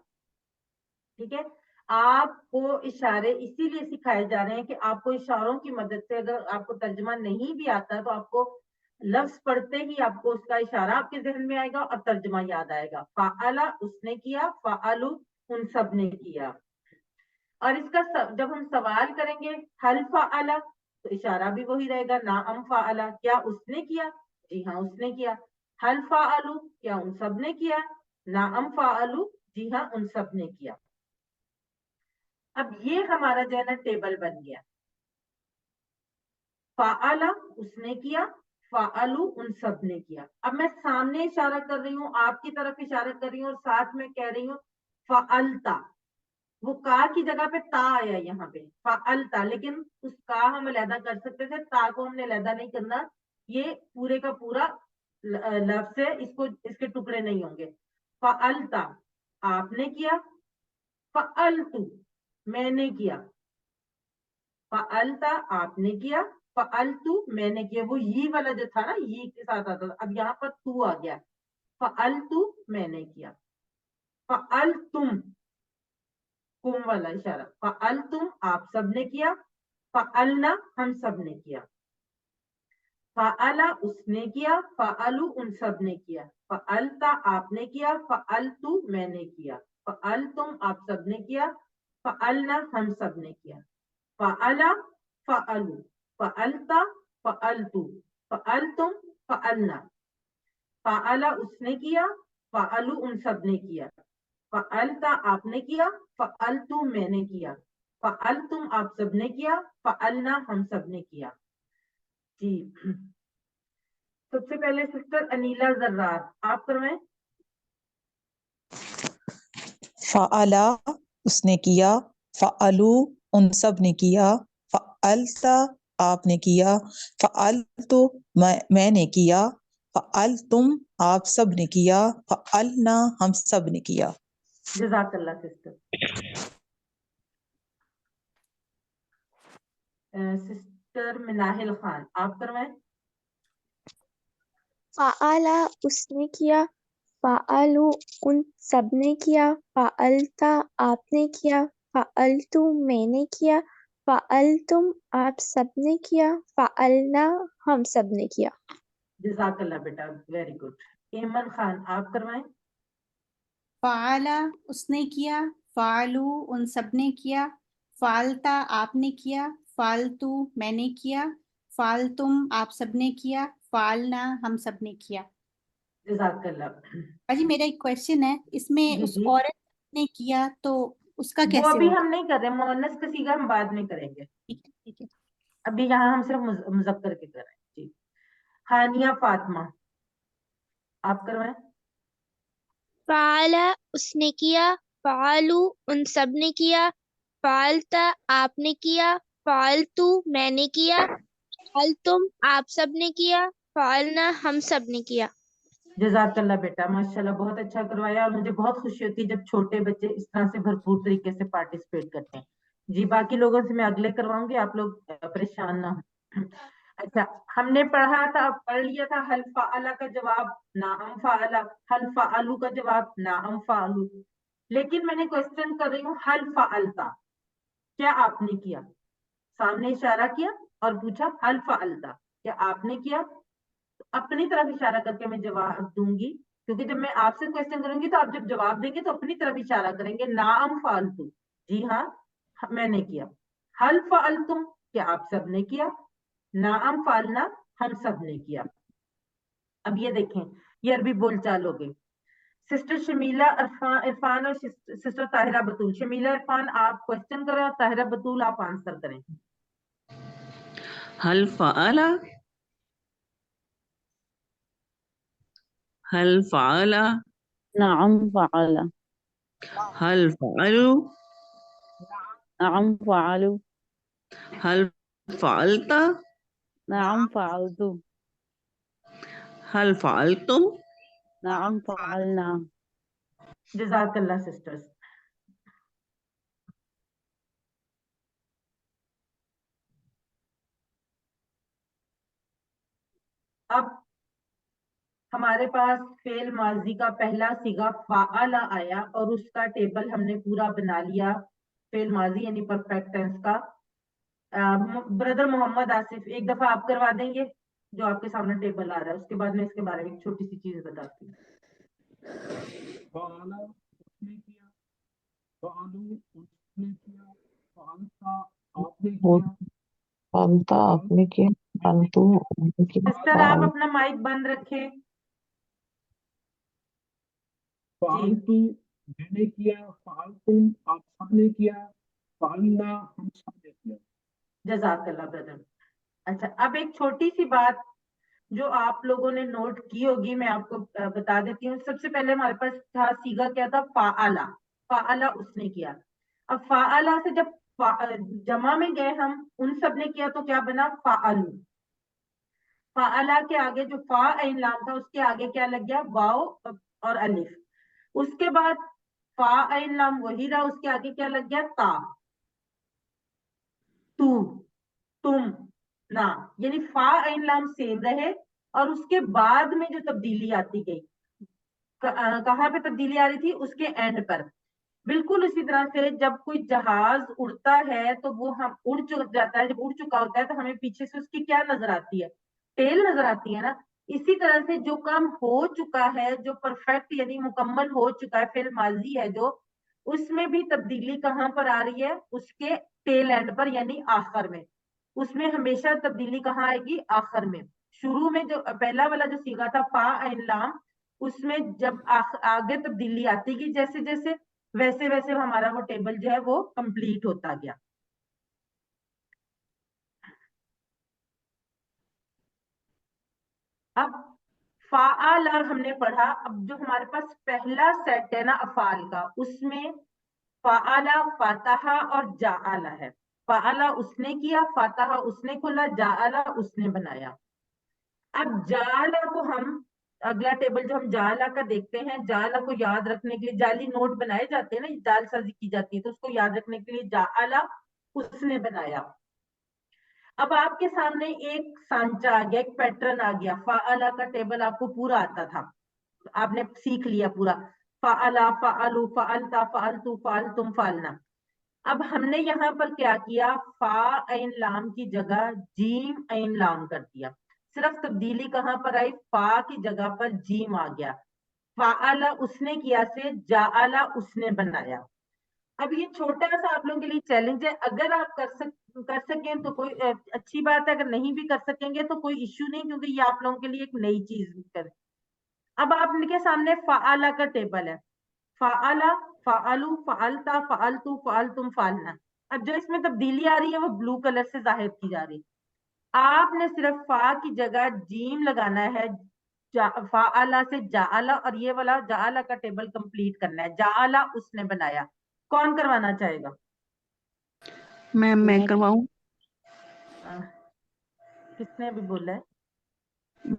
ठीक है। आपको इशारे इसीलिए सिखाए जा रहे हैं कि आपको इशारों की मदद से, अगर आपको तर्जुमा नहीं भी आता तो आपको लफ्ज पढ़ते ही आपको उसका इशारा आपके जहन में आएगा और तर्जुमा याद आएगा। फाआला उसने किया, फाआलू उन सब ने किया। और इसका जब हम सवाल करेंगे हल फाअला तो इशारा भी वही रहेगा, नाअम फाअला, क्या उसने किया? जी हाँ उसने किया। हल फाअलू, क्या उन सब ने किया? नाअम फाअलू, जी हाँ उन सब ने किया। अब ये हमारा जो है ना टेबल बन गया। फाअला उसने किया, फाअलू उन सब ने किया। अब मैं सामने इशारा कर रही हूँ, आपकी तरफ इशारा कर रही हूँ और साथ में कह रही हूँ फाअलता। वो का की जगह पे ता आया यहाँ पे, फाअलता, लेकिन उस का हम अलहदा कर सकते थे, ता को हमने अलहदा नहीं करना। ये पूरे का पूरा लफ्ज है, इसको इसके टुकड़े नहीं होंगे। फाअलता आपने किया, फाअलतू मैंने किया। फाअलता आपने किया, फाअलतू मैंने किया। वो ये वाला जो था ना, ये के साथ आता था, अब यहाँ पर तू आ गया। फाअलतू मैंने किया, फाअलतुम कुम वाला इशारा, फाअलतुम आप सबने किया, फाअलना हम सब ने किया। फाअला उसने किया, फाअलू उन सब ने किया। फाअलता आपने किया, फाअलतू मैंने किया। फाअलतुम आप सब ने किया, फाअलना हम सब ने किया। फाअला फाअलू, फाअलता फाअलतू, फाअलतुम फाअलना। फाअला उसने किया, फाअलू उन सब ने किया। फाअलता आपने किया, फाअलतू मैंने किया। फाअलतुम आप सब ने किया, फाअलना हम सब ने किया। जी, सबसे पहले सिस्टर अनीला जर्रार, आप करवाएं। फ़अला उसने किया, फ़अलू उन सब ने किया, फ़अलता आपने किया, फ़अलतु मैंने किया, फ़अलतुम आप सब ने किया, फ़अलना हम सब ने किया। जज़ाकल्लाह सिस्टर। सिस्टर मिनाहिल खान, आप करवाएं। फ़अला उसने किया, फ़अलू उन सब ने किया, फ़अलता आपने किया, फ़अलतु मैंने किया, फ़अलतुम आप सब ने किया, फ़अलना हम सब ने किया। जज़ाकल्लाह बेटा, वेरी गुड। ईमन खान, आप करवाएं। फ़अला उसने किया, फ़अलू उन सब ने किया, फ़अलता आपने किया, फ़अलतू मैंने किया, फ़अलतुम आप सब ने किया, फ़अलना हम सब ने किया। जज़ाकल्लाह। अजी मेरा एक क्वेश्चन है, इसमें जी उस जी। औरत ने किया तो उसका वो कैसे अभी होगा? हम नहीं कर रहे, मुअन्नस का सीगा हम बाद में करेंगे, ठीक है। अभी यहाँ हम सिर्फ मुज़क्कर के कर रहे हैं। जी, हानिया फातिमा, आप करवाएं। फ़अला उसने किया, फ़अलू उन सब ने किया, फ़अलता आपने किया, फ़अलतु मैंने किया, फ़अलतुम आप सब ने किया, फ़अलना हम सब ने किया। जज़ाकल्लाह बेटा, माशाल्लाह बहुत अच्छा करवाया, और मुझे बहुत खुशी होती है जब छोटे बच्चे इस तरह से भरपूर तरीके से पार्टिसिपेट करते हैं। जी, बाकी लोगों से मैं अगले करवाऊंगी, आप लोग परेशान ना हो। अच्छा, हमने पढ़ लिया था हल फ़अला का जवाब नाअम फ़अला, हल फ़अलू का जवाब नाअम फ़अलू। लेकिन मैंने क्वेश्चन कर रही हूँ हल फ़अलता, क्या आपने किया? सामने इशारा किया और पूछा हल फ़अलता, क्या आपने किया? अपनी तरफ इशारा करके मैं जवाब दूंगी, क्योंकि जब मैं आपसे क्वेश्चन करूंगी तो आप जब जवाब देंगे तो अपनी तरफ इशारा करेंगे, नाम फालतू, जी हाँ मैंने किया। हल फालतुम, क्या आप सब ने किया? नाम फालना, हम सब ने किया। अब ये देखें, ये अरबी बोलचाल हो गई। सिस्टर शमीला इरफान और सिस्टर ताहिरा बतूल, शमीला इरफान आप क्वेश्चन करें और ताहिरा बतूल आप आंसर करें। हल फ़अला, हल फ़अला, نعم فعل हल फ़अलू, نعم فعلوا हल फ़अलता, نعم فعلت हल फ़अलतुम, نعم فعلنا जज़ाकल्लाह सिस्टर्स। अब हमारे पास फेल माजी का पहला सिगा फ़अला आया और उसका टेबल हमने पूरा बना लिया, फेल माजी यानी परफेक्ट टेंस का। ब्रदर मोहम्मद आसिफ, एक दफा आप करवा देंगे जो आपके सामने टेबल आ रहा है, उसके बाद मैं इसके बारे में एक छोटी सी चीज बताती हूँ। फ़अला उसने किया, फ़अलू उसने किया, फ़अलता आपने किया, फलता आपने किया, फलतू आपने किया, सिस्टर आप अपना माइक बंद रखें। जी, फ़अलतु मैंने किया, फ़अलतुम आप सबने किया, फ़अलना हम सबने किया। जज़ाकल्लाह ब्रदर। अच्छा, अब एक छोटी सी बात जो आप लोगों ने नोट की होगी, मैं आपको बता देती हूँ। सबसे पहले हमारे पास था सीगा क्या था, फ़अला, फ़अला उसने किया। अब फ़अला से जब जमा में गए हम, उन सब ने किया तो क्या बना, फ़अलू। फ़अला के आगे जो फा ऐन लाम था उसके आगे क्या लग गया, वाव और अलिफ। उसके बाद फा ऐन लाम वही रहा, उसके आगे क्या लग गया, ता, तू, तुम, ना, यानी फा ऐन लाम सेम रहे। और उसके बाद में जो तब्दीली आती गई, कहाँ पे तब्दीली आ रही थी, उसके एंड पर। बिल्कुल इसी तरह से जब कोई जहाज उड़ता है तो वो हम उड़ जाता है, जब उड़ चुका होता है तो हमें पीछे से उसकी क्या नजर आती है, टेल नजर आती है ना। इसी तरह से जो काम हो चुका है, जो परफेक्ट यानी मुकम्मल हो चुका है, फिर माजी है जो, उसमें भी तब्दीली कहाँ पर आ रही है, उसके टेल एंड पर यानी आखिर में। उसमें हमेशा तब्दीली कहाँ आएगी, आखिर में। शुरू में जो पहला वाला जो सीगा था फा ऐन लाम, उसमें जब आगे तब्दीली आती गई जैसे जैसे, वैसे वैसे हमारा वो टेबल जो है वो कंप्लीट होता गया। अब फाआला हमने पढ़ा। अब जो हमारे पास पहला सेट है ना अफाल का, उसमें फाआला, फातहा और जाआला है। फाआला उसने किया, फातहा उसने खोला, जाआला उसने बनाया। अब जाआला को हम, अगला टेबल जो हम जाआला का देखते हैं, जाआला को याद रखने के लिए जाली नोट बनाए जाते हैं ना, जालसाजी की जाती है, तो उसको याद रखने के लिए जाआला उसने बनाया। अब आपके सामने एक सांचा आ गया, एक पैटर्न आ गया, फाअला का टेबल आपको पूरा आता था, आपने सीख लिया पूरा, फाअला, फाअलू, फाअलता, फाअलतू, फाअलतुम, फाअलना। अब हमने यहाँ पर क्या किया, फा ऐन लाम की जगह जीम ऐन लाम कर दिया। सिर्फ तब्दीली कहाँ पर आई, फा की जगह पर जीम आ गया। फाअला उसने किया से जाअला उसने बनाया। अब ये छोटा सा आप लोगों के लिए चैलेंज है, अगर आप कर सकें तो कोई अच्छी बात है, अगर नहीं भी कर सकेंगे तो कोई इश्यू नहीं, क्योंकि ये आप लोगों के लिए एक नई चीज कर। अब आपके सामने फाआला का टेबल है, फअला, फअलू, फअलता, फअलतू, फअलतुम, फअलना। अब जो इसमें तब्दीली आ रही है वो ब्लू कलर से जाहिर की जा रही है। आपने सिर्फ फा की जगह जीम लगाना है, फाअला से जाअला, और ये वाला जाअला का टेबल कंप्लीट करना है। जाअला उसने बनाया। कौन करवाना चाहेगा? मैं करवाऊं? किसने भी बोला है?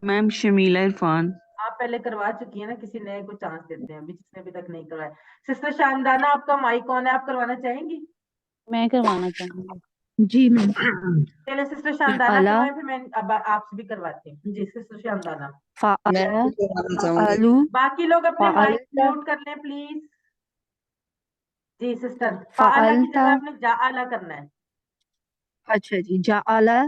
मैम शमीला इरफान। आप पहले करवा चुकी है ना, किसी नए को चांस देते हैं अभी, जिसने अभी तक नहीं करवाया। सिस्टर शानदाना, आपका माइक ऑन है, आप करवाना चाहेंगी? मैं करवाना चाहूंगी। जी मैम। पहले सिस्टर शानदाना अला करवाएं, फिर मैं अब आपसे भी करवाती हूँ। जी सिस्टर शानदाना। फ़अला मैं भी करवाना चाहूंगी। फ़अलू बाकी लोग अपने माइक फ़अलता म्यूट कर लें प्लीज। जी सिस्टर, फाअला की फ़अलता। जगह आपने जाअला करना है। अच्छा जी। जाअला,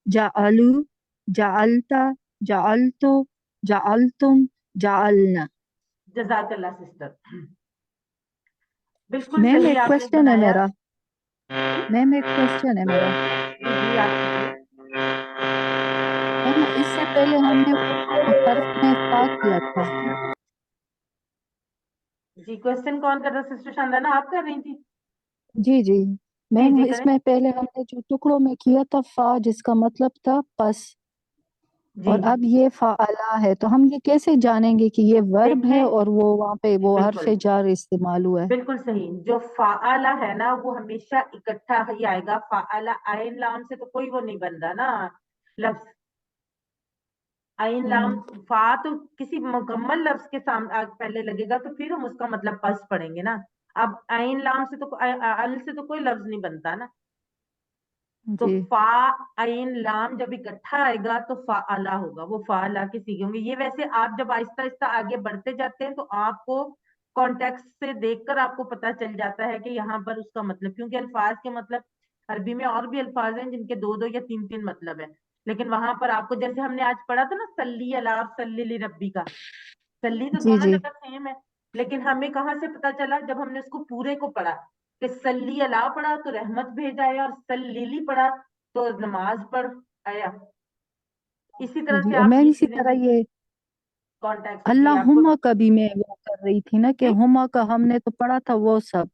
जाअलू, जाअलता, जाअलतु, जाअलतुम, जाअलना। जज़ाकल्लाह सिस्टर, बिल्कुल मैम सही एक आपने क्वेश्चन है बनाया। मेरा। मैम एक क्वेश्चन है मेरा। जी जी आप कीजिए। मैम इससे पहले हमने वो हर्फ में फा किया था। जी क्वेश्चन कौन कर रहा है? सिस्टर शानदाना आप कर रही थी? जी जी। जी मैम जी करें। इसमें पहले हमने जो टुकड़ों में किया था फा, जिसका मतलब था पस, जी और अब ये फ़अला है, तो हम ये कैसे जानेंगे कि ये वर्ब है देखें, और वो वहाँ पे जी वो बिल्कुल हर्फ जार इस्तेमाल हुआ है। बिल्कुल सही। जो फाअला है ना वो हमेशा इकट्ठा ही आएगा। फाअला आइन लाम से तो कोई वो नहीं बन रहा ना लफ्ज। आइन लाम फा तो किसी मुकम्मल लफ्ज के सामने पहले लगेगा तो फिर हम उसका मतलब पस पढ़ेंगे ना। अब आइन लाम से तो अल से तो कोई लफ्ज नहीं बनता ना। तो जी फा आइन लाम जब इकट्ठा आएगा तो फाअला होगा, वो फाअला के सीखे होंगे। ये वैसे आप जब आहिस्ता आहिस्ता आगे बढ़ते जाते हैं तो आपको कॉन्टेक्स्ट से देखकर आपको पता चल जाता है कि यहाँ पर उसका मतलब, क्योंकि अल्फाज के मतलब अरबी में और भी अल्फाज हैं जिनके दो दो या तीन तीन मतलब है, लेकिन वहां पर आपको, जैसे हमने आज पढ़ा था ना सल्ली अला सल्ली ली रब्बी का, सल्ली तो जी दोनों जी जगह सेम है, लेकिन हमें कहाँ से पता चला? जब हमने उसको पूरे को पढ़ा कि सल्ली अला पढ़ा तो रहमत भेज आया, और सल्लीली पढ़ा तो नमाज पढ़ आया। इसी तरह जी। से और आप मैम ये इसी चीजें तरह भी ये कॉन्टेक्ट जी आपको अल्लाहुम्मा का भी मैं वो कर रही थी ना, कि जी? हुमा का हमने तो पढ़ा था वो सब,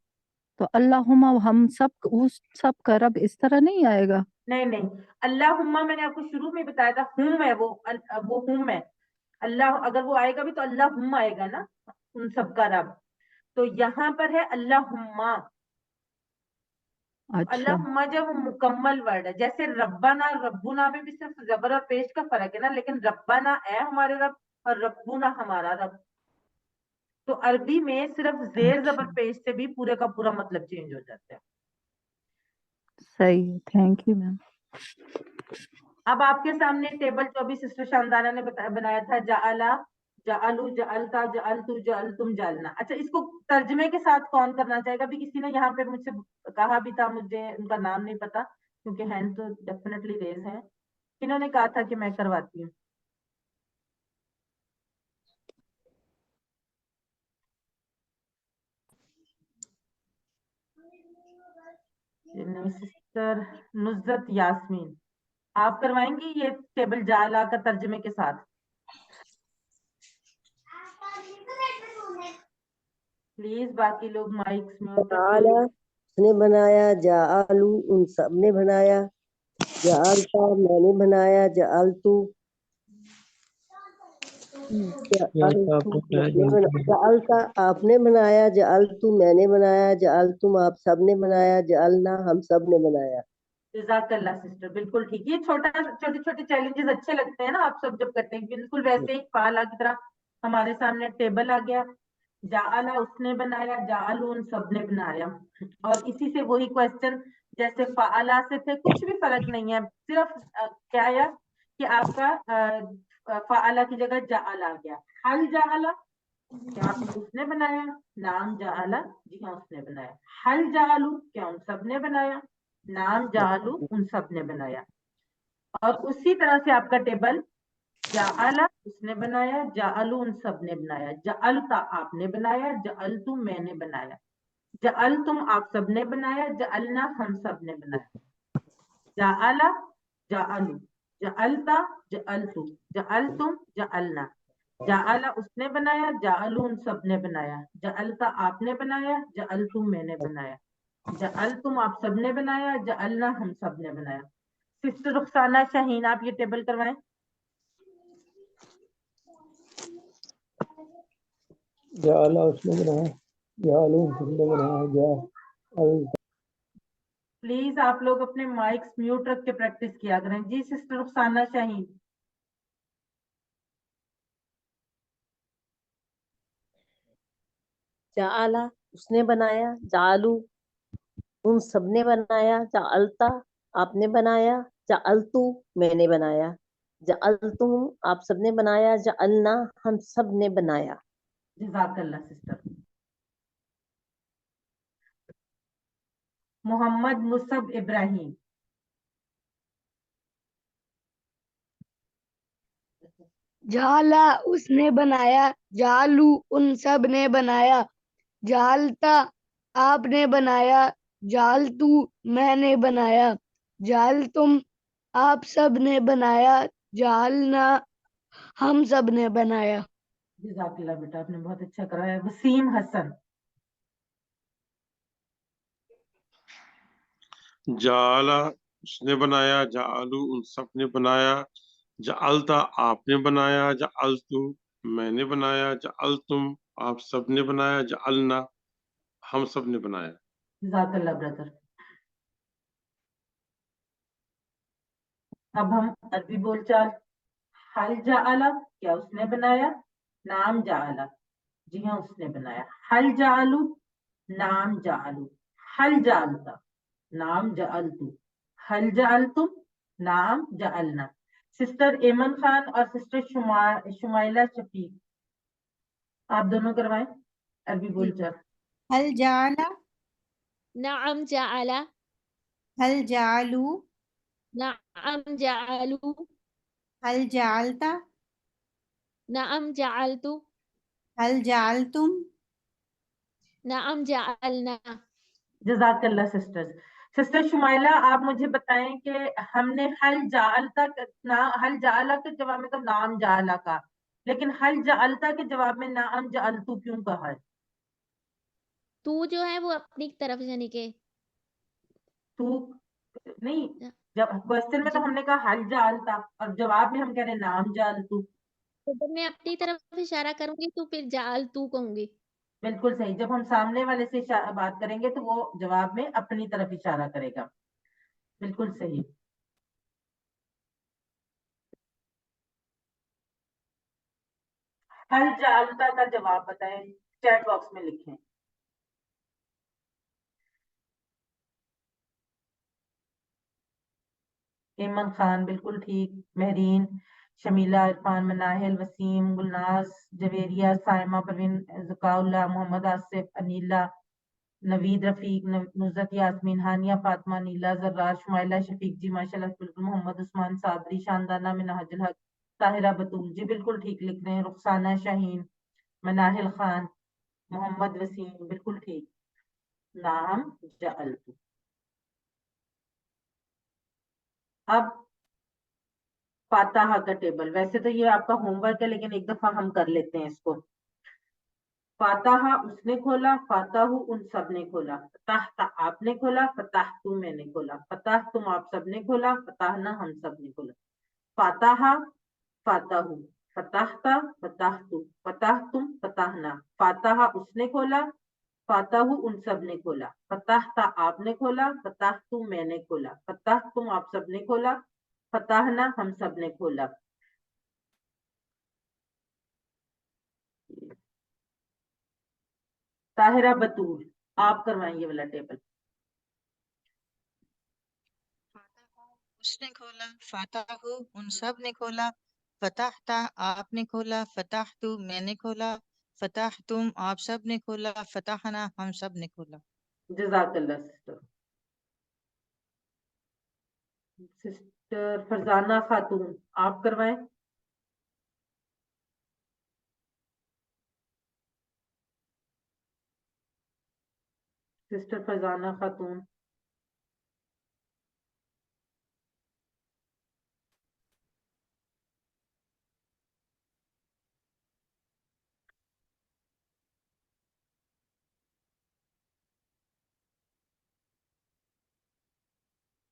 तो अल्लाहुम्मा हम सब, उस सब का रब इस तरह नहीं आएगा। नहीं नहीं, अल्लाहुम्मा मैंने आपको शुरू में बताया था, हुम है वो वो हुम है। अल्लाह अगर वो आएगा भी तो अल्लाहुम्मा आएगा ना, उन सब का रब। तो यहाँ पर है अल्लाहुम्मा। अच्छा अल्लाहुम्मा जब मुकम्मल वर्ड है, जैसे रब्बाना रब्बुना में भी सिर्फ जबर और पेश का फर्क है ना, लेकिन रब्बाना है हमारे रब और रब्बुना हमारा रब। तो अरबी में सिर्फ जेर जबर अच्छा पेश से भी पूरे का पूरा मतलब चेंज हो जाता है। सही है। Thank you ma'am. अब आपके सामने टेबल जो अभी सिस्टर शानदाना ने बनाया था, जाअला, जाअलू, जाअलता, जाअलतू, जाअलतुम, जाअलना। अच्छा इसको तर्जमे के साथ कौन करना चाहेगा? अभी किसी ने यहाँ पे मुझसे कहा भी था, मुझे उनका नाम नहीं पता क्योंकि हैंड तो डेफिनेटली रेज है। इन्होंने कहा था कि मैं करवाती हूँ। सिस्टर नुज़रत यास्मीन, आप करवाएंगी ये टेबल जाअला का तर्जमे के साथ? प्लीज बाकी लोग माइक्स म्यूट ताला रखें। उसने बनाया, जाअलू उन सब ने बनाया, जाअलता मैंने बनाया, जाअलतू जाअलतू मैंने बनाया, जाअलता आपने बनाया, जाअलतू मैंने बनाया, जाअलतुम आप सब ने बनाया, जाअलना हम सब ने बनाया। जज़ाकल्लाह सिस्टर, बिल्कुल ठीक। ये छोटे छोटे चैलेंजेस अच्छे लगते हैं ना आप सब जब करते हैं, बिल्कुल वैसे ही फाला की तरह हमारे सामने टेबल आ गया, जाअला उसने बनाया, जाअलू उन सब ने बनाया, और इसी से वही क्वेश्चन जैसे फाला से थे, कुछ भी फर्क नहीं है, सिर्फ क्या है कि आपका फाला की जगह जाअला आ गया। हल जाअला, क्या उसने बनाया? नाम जाअला, जी हाँ उसने बनाया। हल जाअलू, क्या उन सब ने बनाया? नाम जाअलू, उन सब ने बनाया। और उसी तरह से आपका टेबल जाअला उसने बनाया, जाअलू उन सब ने बनाया, जाअलता आपने बनाया, जाअलतू मैंने बनाया, जाअलतुम आप सब ने बनाया, जाअलना हम सब ने बनाया। जाअला, जाअलू, जाअलता, जाअलतू, जाअलतुम, जाअलना। जाअला उसने बनाया, जाअलू उन सब ने बनाया, जअलता आपने बनाया, जअलतुम मैंने बनाया, जअलतुम आप सब ने बनाया, जअलना हम सब ने बनाया। सिस्टर रुखसाना शाहीन, आप ये टेबल करवाएं। जाला उसने बनाया, जालू हमने बनाया, जाल प्लीज आप लोग अपने माइक्स म्यूट रख के प्रैक्टिस किया करें। जी सिस्टर रुखसाना शाहीन। जाला उसने बनाया, जालू उन सबने बनाया, जाअलता आपने बनाया, जाअलतू मैंने बनाया, जाअलतुम आप सबने बनाया, जाअलना हम सब ने बनाया। जज़ाकल्लाह सिस्टर। मोहम्मद मुसब इब्राहिम। जाला उसने बनाया, जालू उन सब ने बनाया, जालता आपने बनाया, जालतू मैंने बनाया, जालतुम आप सब ने बनाया, जालना हम सब ने बनाया। जज़ाकल्लाह बेटा, आपने बहुत अच्छा कराया। वसीम हसन। जाला उसने बनाया, जालू उन सब ने बनाया, जालता आपने बनाया, जालतू मैंने बनाया, जालतुम आप सब ने बनाया, जालना हम सब ने बनाया। जज़ाकल्लाह ब्रदर। अब हम अरबी बोलचाल। हल जाअला, क्या उसने बनाया? नाम जाअला, जी हाँ उसने बनाया। हल जाअलू, नाम जाअलू। हल जाअलता, नाम जाअलतू। हल जाअलतुम, नाम जाअलना। सिस्टर एमन खान और सिस्टर शुमाइला शफीक, आप दोनों करवाएं अरबी जी। बोलचाल। हल जाला, नअम जअला, हल जालू, नअम जअलू, हल जालता, नअम जअलतु, हल जालतुम, नअम जअलना। जज़ाकल्लाह सिस्टर्स। सिस्टर शुमाइला, आप मुझे बताएं कि हमने हल जाअलता हल जाअला के जवाब में तो नाम जाअला का, लेकिन हल जाअलता के जवाब में नाम जाअलतू क्यों कहा है? तू जो है वो अपनी तरफ से यानी कि तू नहीं, जब क्वेश्चन में तो हमने कहा हल जाअलता और जवाब में हम कह रहे हैं नाम जाअलतू। तो जब मैं अपनी तरफ इशारा करूंगी तो फिर जाल तू कहूंगी। बिल्कुल सही, जब हम सामने वाले से बात करेंगे तो वो जवाब में अपनी तरफ इशारा करेगा। बिल्कुल सही। हल जालता का जवाब बताएं, चैट बॉक्स में लिखें। एमन खान बिल्कुल ठीक, महरीन, शमीला, इरफान, मनाहिल, वसीम, गुलनाज, जवेरिया, साइमा, परवीन, ज़काउल्लाह, मोहम्मद आसिफ, अनीला, नवीद रफीक, नुज़रत यास्मीन, हानिया, फातिमा, नीला, जर्रार, शुमाइला शफीक, जी माशाल्लाह बिल्कुल, मोहम्मद उस्मान साबरी, शानदाना, मिनहाजुल हक, ताहिरा बतूल, जी बिल्कुल ठीक लिख रहे हैं, रुखसाना शाहीन, मनाहिल खान, मोहम्मद वसीम बिल्कुल ठीक। नाम जअलतु। अब फाताहा का टेबल, वैसे तो ये आपका होमवर्क है लेकिन एक दफा हम कर लेते हैं इसको। फाताहा उसने खोला, फाताहू उन सब ने खोला, फताहता आपने खोला, फताहतू मैंने खोला, फताह तुम आप सब ने खोला, फताहना हम सब ने खोला। फाताहा, फाताहू, फताहता, फताहतू, फताहतुम, फताहना। फाताहा उसने खोला, फाताहू उन सब ने खोला, फताहता आपने खोला, फताहतू मैंने खोला, फताह तुम आप सब ने खोला, फताहना हम सब ने खोला। ताहिरा बतूल, आप करवाएं ये वाला टेबल। उसने खोला, फताहू उन सब ने खोला, फताहता आपने खोला, फताहतू मैंने खोला, फताहतुम आप सब ने खोला, फताहना हम सब ने खोला। जज़ाकल्लाह सिस्टर। सिस्टर फरजाना खातून, आप करवाएं। सिस्टर फरजाना खातून।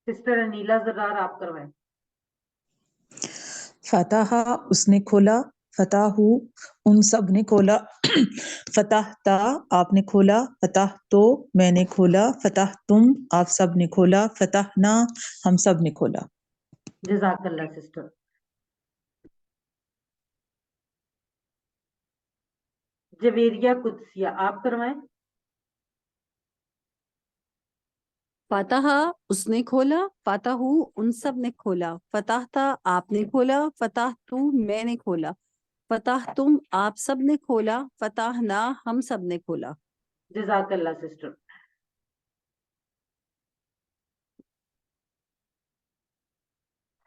सिस्टर अनीला जर्रार आप करवाएं। फतहा उसने खोला, फताहू उन सब ने खोला, फतहता आपने खोला, फतह तो मैंने खोला, फतह तुम आप सब ने खोला, फतहना हम सब ने खोला। जज़ाकल्लाह सिस्टर। जवेरिया कुदसिया आप करवाएं। फतहा उसने खोला, फतहू उन सब ने खोला, फतहता आपने खोला, फतह तू मैंने खोला, फतह तुम आप सब ने खोला, फतहना हम सब ने खोला। जज़ाकल्लाह सिस्टर।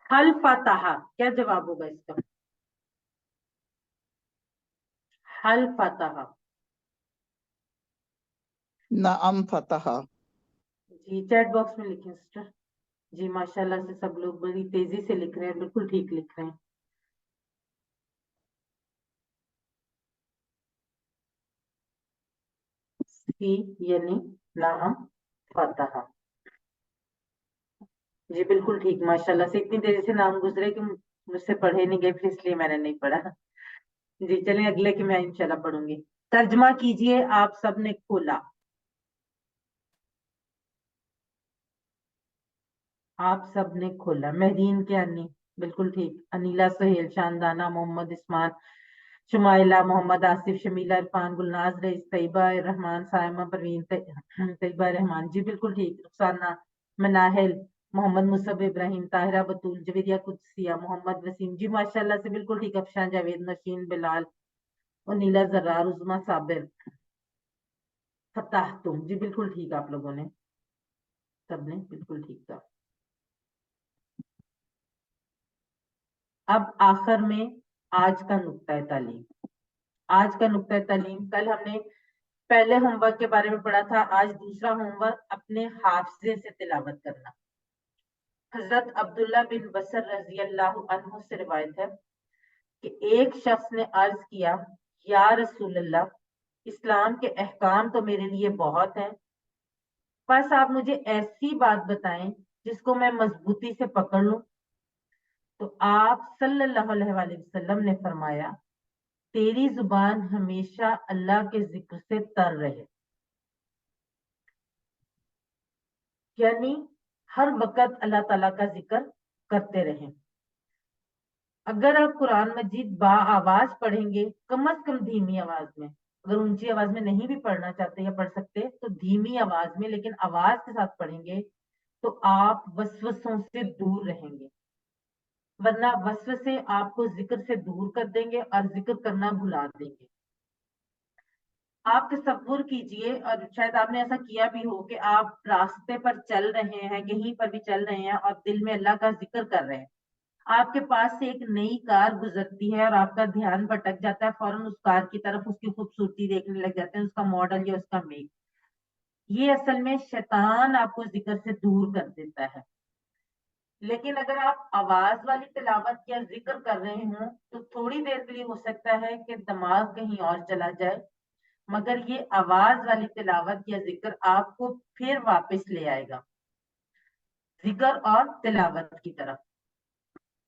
हल फतहा क्या जवाब होगा इसका? हल फतहा। नअम फतहा। जी चैट बॉक्स में लिखें सिस्टर। जी माशाल्लाह से सब लोग बड़ी तेजी से लिख रहे हैं, बिल्कुल ठीक लिख रहे हैं। सी यानी नाम फतहा। जी बिल्कुल ठीक माशाल्लाह से, इतनी तेजी से नाम गुजरे कि मुझसे पढ़े नहीं गए, फिर इसलिए मैंने नहीं पढ़ा। जी चलें अगले की मैं इंशाल्लाह पढ़ूंगी। तर्जमा कीजिए आप सबने खोला। आप सबने खोला। महरीन के अन्नी बिल्कुल ठीक, अनीला सुहेल शानदाना मोहम्मद इस्मान शुमाइला मोहम्मद आसिफ शमीला इरफान गुलनाज रईस तैयबा रहमान सायमा परवीन तैयबा रहमान जी बिल्कुल ठीक, रुखसाना मनाहिल मोहम्मद मुसब इब्राहिम ताहिरा बतूल जवेरिया कुदसिया मोहम्मद वसीम जी माशाल्लाह से बिल्कुल ठीक, अफशान जावेद नशीन बिलाल और नीला जर्रार उज़मा साबिर फताह तुम जी बिल्कुल ठीक, आप लोगों ने सबने बिल्कुल ठीक था। अब आखिर में आज का नुक्ता तालीम। आज का नुक्ता तालीम, कल हमने पहले होमवर्क के बारे में पढ़ा था, आज दूसरा होमवर्क अपने हाफजे से तिलावत करना। हजरत अब्दुल्ला बिन बसर रजी अल्लाह अन्हु से रिवायत है कि एक शख्स ने अर्ज किया, या रसूल अल्लाह, इस्लाम के अहकाम तो मेरे लिए बहुत हैं, बस आप मुझे ऐसी बात बताएं जिसको मैं मजबूती से पकड़ लूं। तो आप सल्लल्लाहु अलैहि वसल्लम ने फरमाया, तेरी जुबान हमेशा अल्लाह के जिक्र से तर रहे, यानी हर वक्त अल्लाह ताला का जिक्र करते रहें। अगर आप कुरान मजीद बा आवाज पढ़ेंगे, कम से कम धीमी आवाज में, अगर ऊंची आवाज में नहीं भी पढ़ना चाहते या पढ़ सकते तो धीमी आवाज में लेकिन आवाज के साथ पढ़ेंगे तो आप वसवसों से दूर रहेंगे, वरना वसवसे आपको जिक्र से दूर कर देंगे और जिक्र करना भुला देंगे। आप तसव्वुर कीजिए, और शायद आपने ऐसा किया भी हो कि आप रास्ते पर चल रहे हैं, कहीं पर भी चल रहे हैं और दिल में अल्लाह का जिक्र कर रहे हैं, आपके पास से एक नई कार गुजरती है और आपका ध्यान भटक जाता है, फौरन उस कार की तरफ उसकी खूबसूरती देखने लग जाते हैं, उसका मॉडल या उसका मेक। ये असल में शैतान आपको जिक्र से दूर कर देता है। लेकिन अगर आप आवाज वाली तिलावत या जिक्र कर रहे हो तो थोड़ी देर के लिए हो सकता है कि दिमाग कहीं और चला जाए, मगर ये आवाज वाली तिलावत या जिक्र आपको फिर वापस ले आएगा जिक्र और तिलावत की तरफ।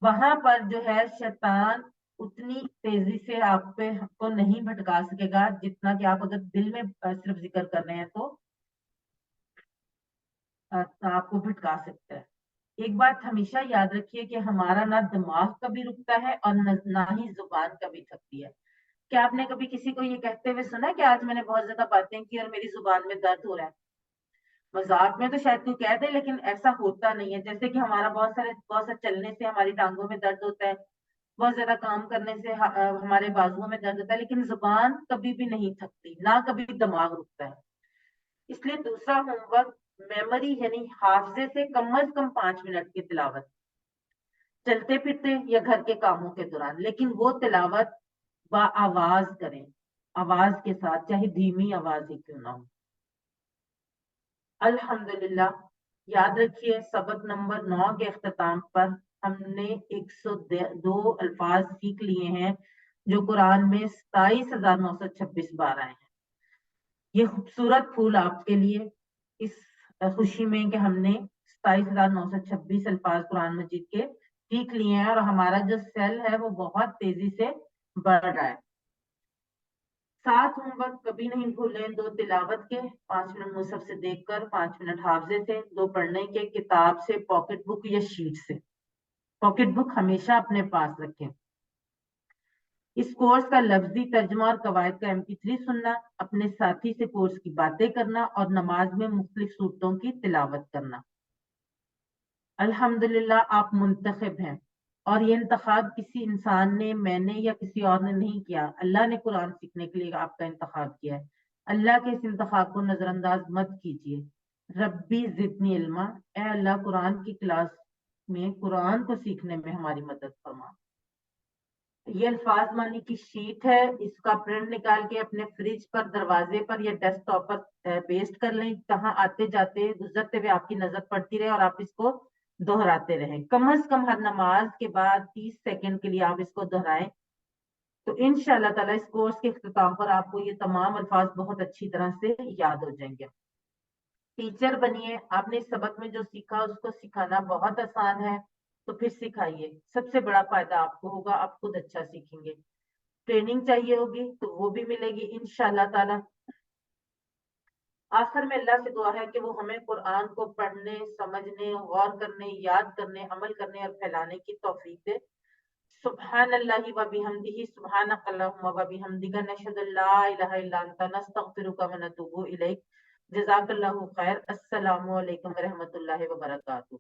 वहां पर जो है शैतान उतनी तेजी से आप पे को नहीं भटका सकेगा जितना कि आप अगर दिल में सिर्फ जिक्र कर रहे हैं तो आपको भटका सकता है। एक बात हमेशा याद रखिए कि हमारा ना दिमाग कभी रुकता है और ना ही जुबान कभी थकती है। क्या आपने कभी किसी को ये कहते हुए सुना कि आज मैंने बहुत ज्यादा बातें की और मेरी जुबान में दर्द हो रहा है? मजाक में तो शायद कोई कह दे, लेकिन ऐसा होता नहीं है। जैसे कि हमारा बहुत सा चलने से हमारी टांगों में दर्द होता है, बहुत ज्यादा काम करने से हमारे बाजुओं में दर्द होता है, लेकिन जुबान कभी भी नहीं थकती, ना कभी दिमाग रुकता है। इसलिए दूसरा होमवर्क मेमोरी यानी हाफजे से कम 5 मिनट की तिलावत, चलते फिरते या घर के कामों के दौरान, लेकिन वो तिलावत बा आवाज करें, आवाज के साथ, चाहे धीमी आवाज ही क्यों ना हो। अल्हम्दुलिल्लाह, याद रखिए सबक नंबर 9 के अख्ताम पर हमने 102 अल्फाज सीख लिए हैं जो कुरान में 27,926 बार आए हैं। ये खूबसूरत फूल आपके लिए इस खुशी में कि हमने 27,926 अल्फाज कुरान मजीद के सीख लिए हैं और हमारा जो सेल है वो बहुत तेजी से बढ़ रहा है। 7 होमवर्क कभी नहीं भूलें, 2 तिलावत के, 5 मिनट मुसहफ से देखकर, 5 मिनट हाफजे से, 2 पढ़ने के किताब से, पॉकेट बुक या शीट से। पॉकेट बुक हमेशा अपने पास रखें। इस कोर्स का लफ्जी तर्जुमा और कवायद का MP3 सुनना, अपने साथी से कोर्स की बातें करना और नमाज में मुख्तलिफ सूरतों की तिलावत करना। अल्हम्दुलिल्लाह आप मुंतखब हैं और ये इंतखाब किसी इंसान ने, मैंने या किसी और ने नहीं किया। अल्लाह ने कुरान सीखने के लिए आपका इंतखाब किया है। अल्लाह के इस इंतखाब को नजरअंदाज मत कीजिए। रब्बी जिदनी इल्मा, ए अल्लाह कुरान की क्लास में कुरान को सीखने में हमारी मदद फरमा। ये अल्फाज मानी की शीट है, इसका प्रिंट निकाल के अपने फ्रिज पर, दरवाजे पर या डेस्कटॉप पर पेस्ट कर लें। कहाँ आते जाते गुजरते हुए आपकी नजर पड़ती रहे और आप इसको दोहराते रहें। कम से कम हर नमाज के बाद 30 सेकंड के लिए आप इसको दोहराएं, तो इंशाअल्लाह ताला इस कोर्स के इख्तिताम पर आपको ये तमाम अल्फाज बहुत अच्छी तरह से याद हो जाएंगे। टीचर बनिए, आपने इस सबक में जो सीखा उसको सिखाना बहुत आसान है, तो फिर सिखाइए। सबसे बड़ा फायदा आपको होगा, आप खुद अच्छा सीखेंगे। ट्रेनिंग चाहिए होगी तो वो भी मिलेगी इंशाअल्लाह ताला। आखिर में अल्लाह से दुआ है कि वो हमें कुरान को पढ़ने, समझने, गौर करने, याद करने, अमल करने और फैलाने की तौफीक दे। सुब्हानल्लाहि व बिहम्दिही, सुब्हानकल्लाहुम्मा व बिहम्दिका, नशहदु अल्ला इलाहा इल्ला अंता, नस्तगफिरुका व नतूबु इलैक। जज़ाकल्लाहु खैर। अस्सलामु अलैकुम व रहमतुल्लाहि व बरकातुहू।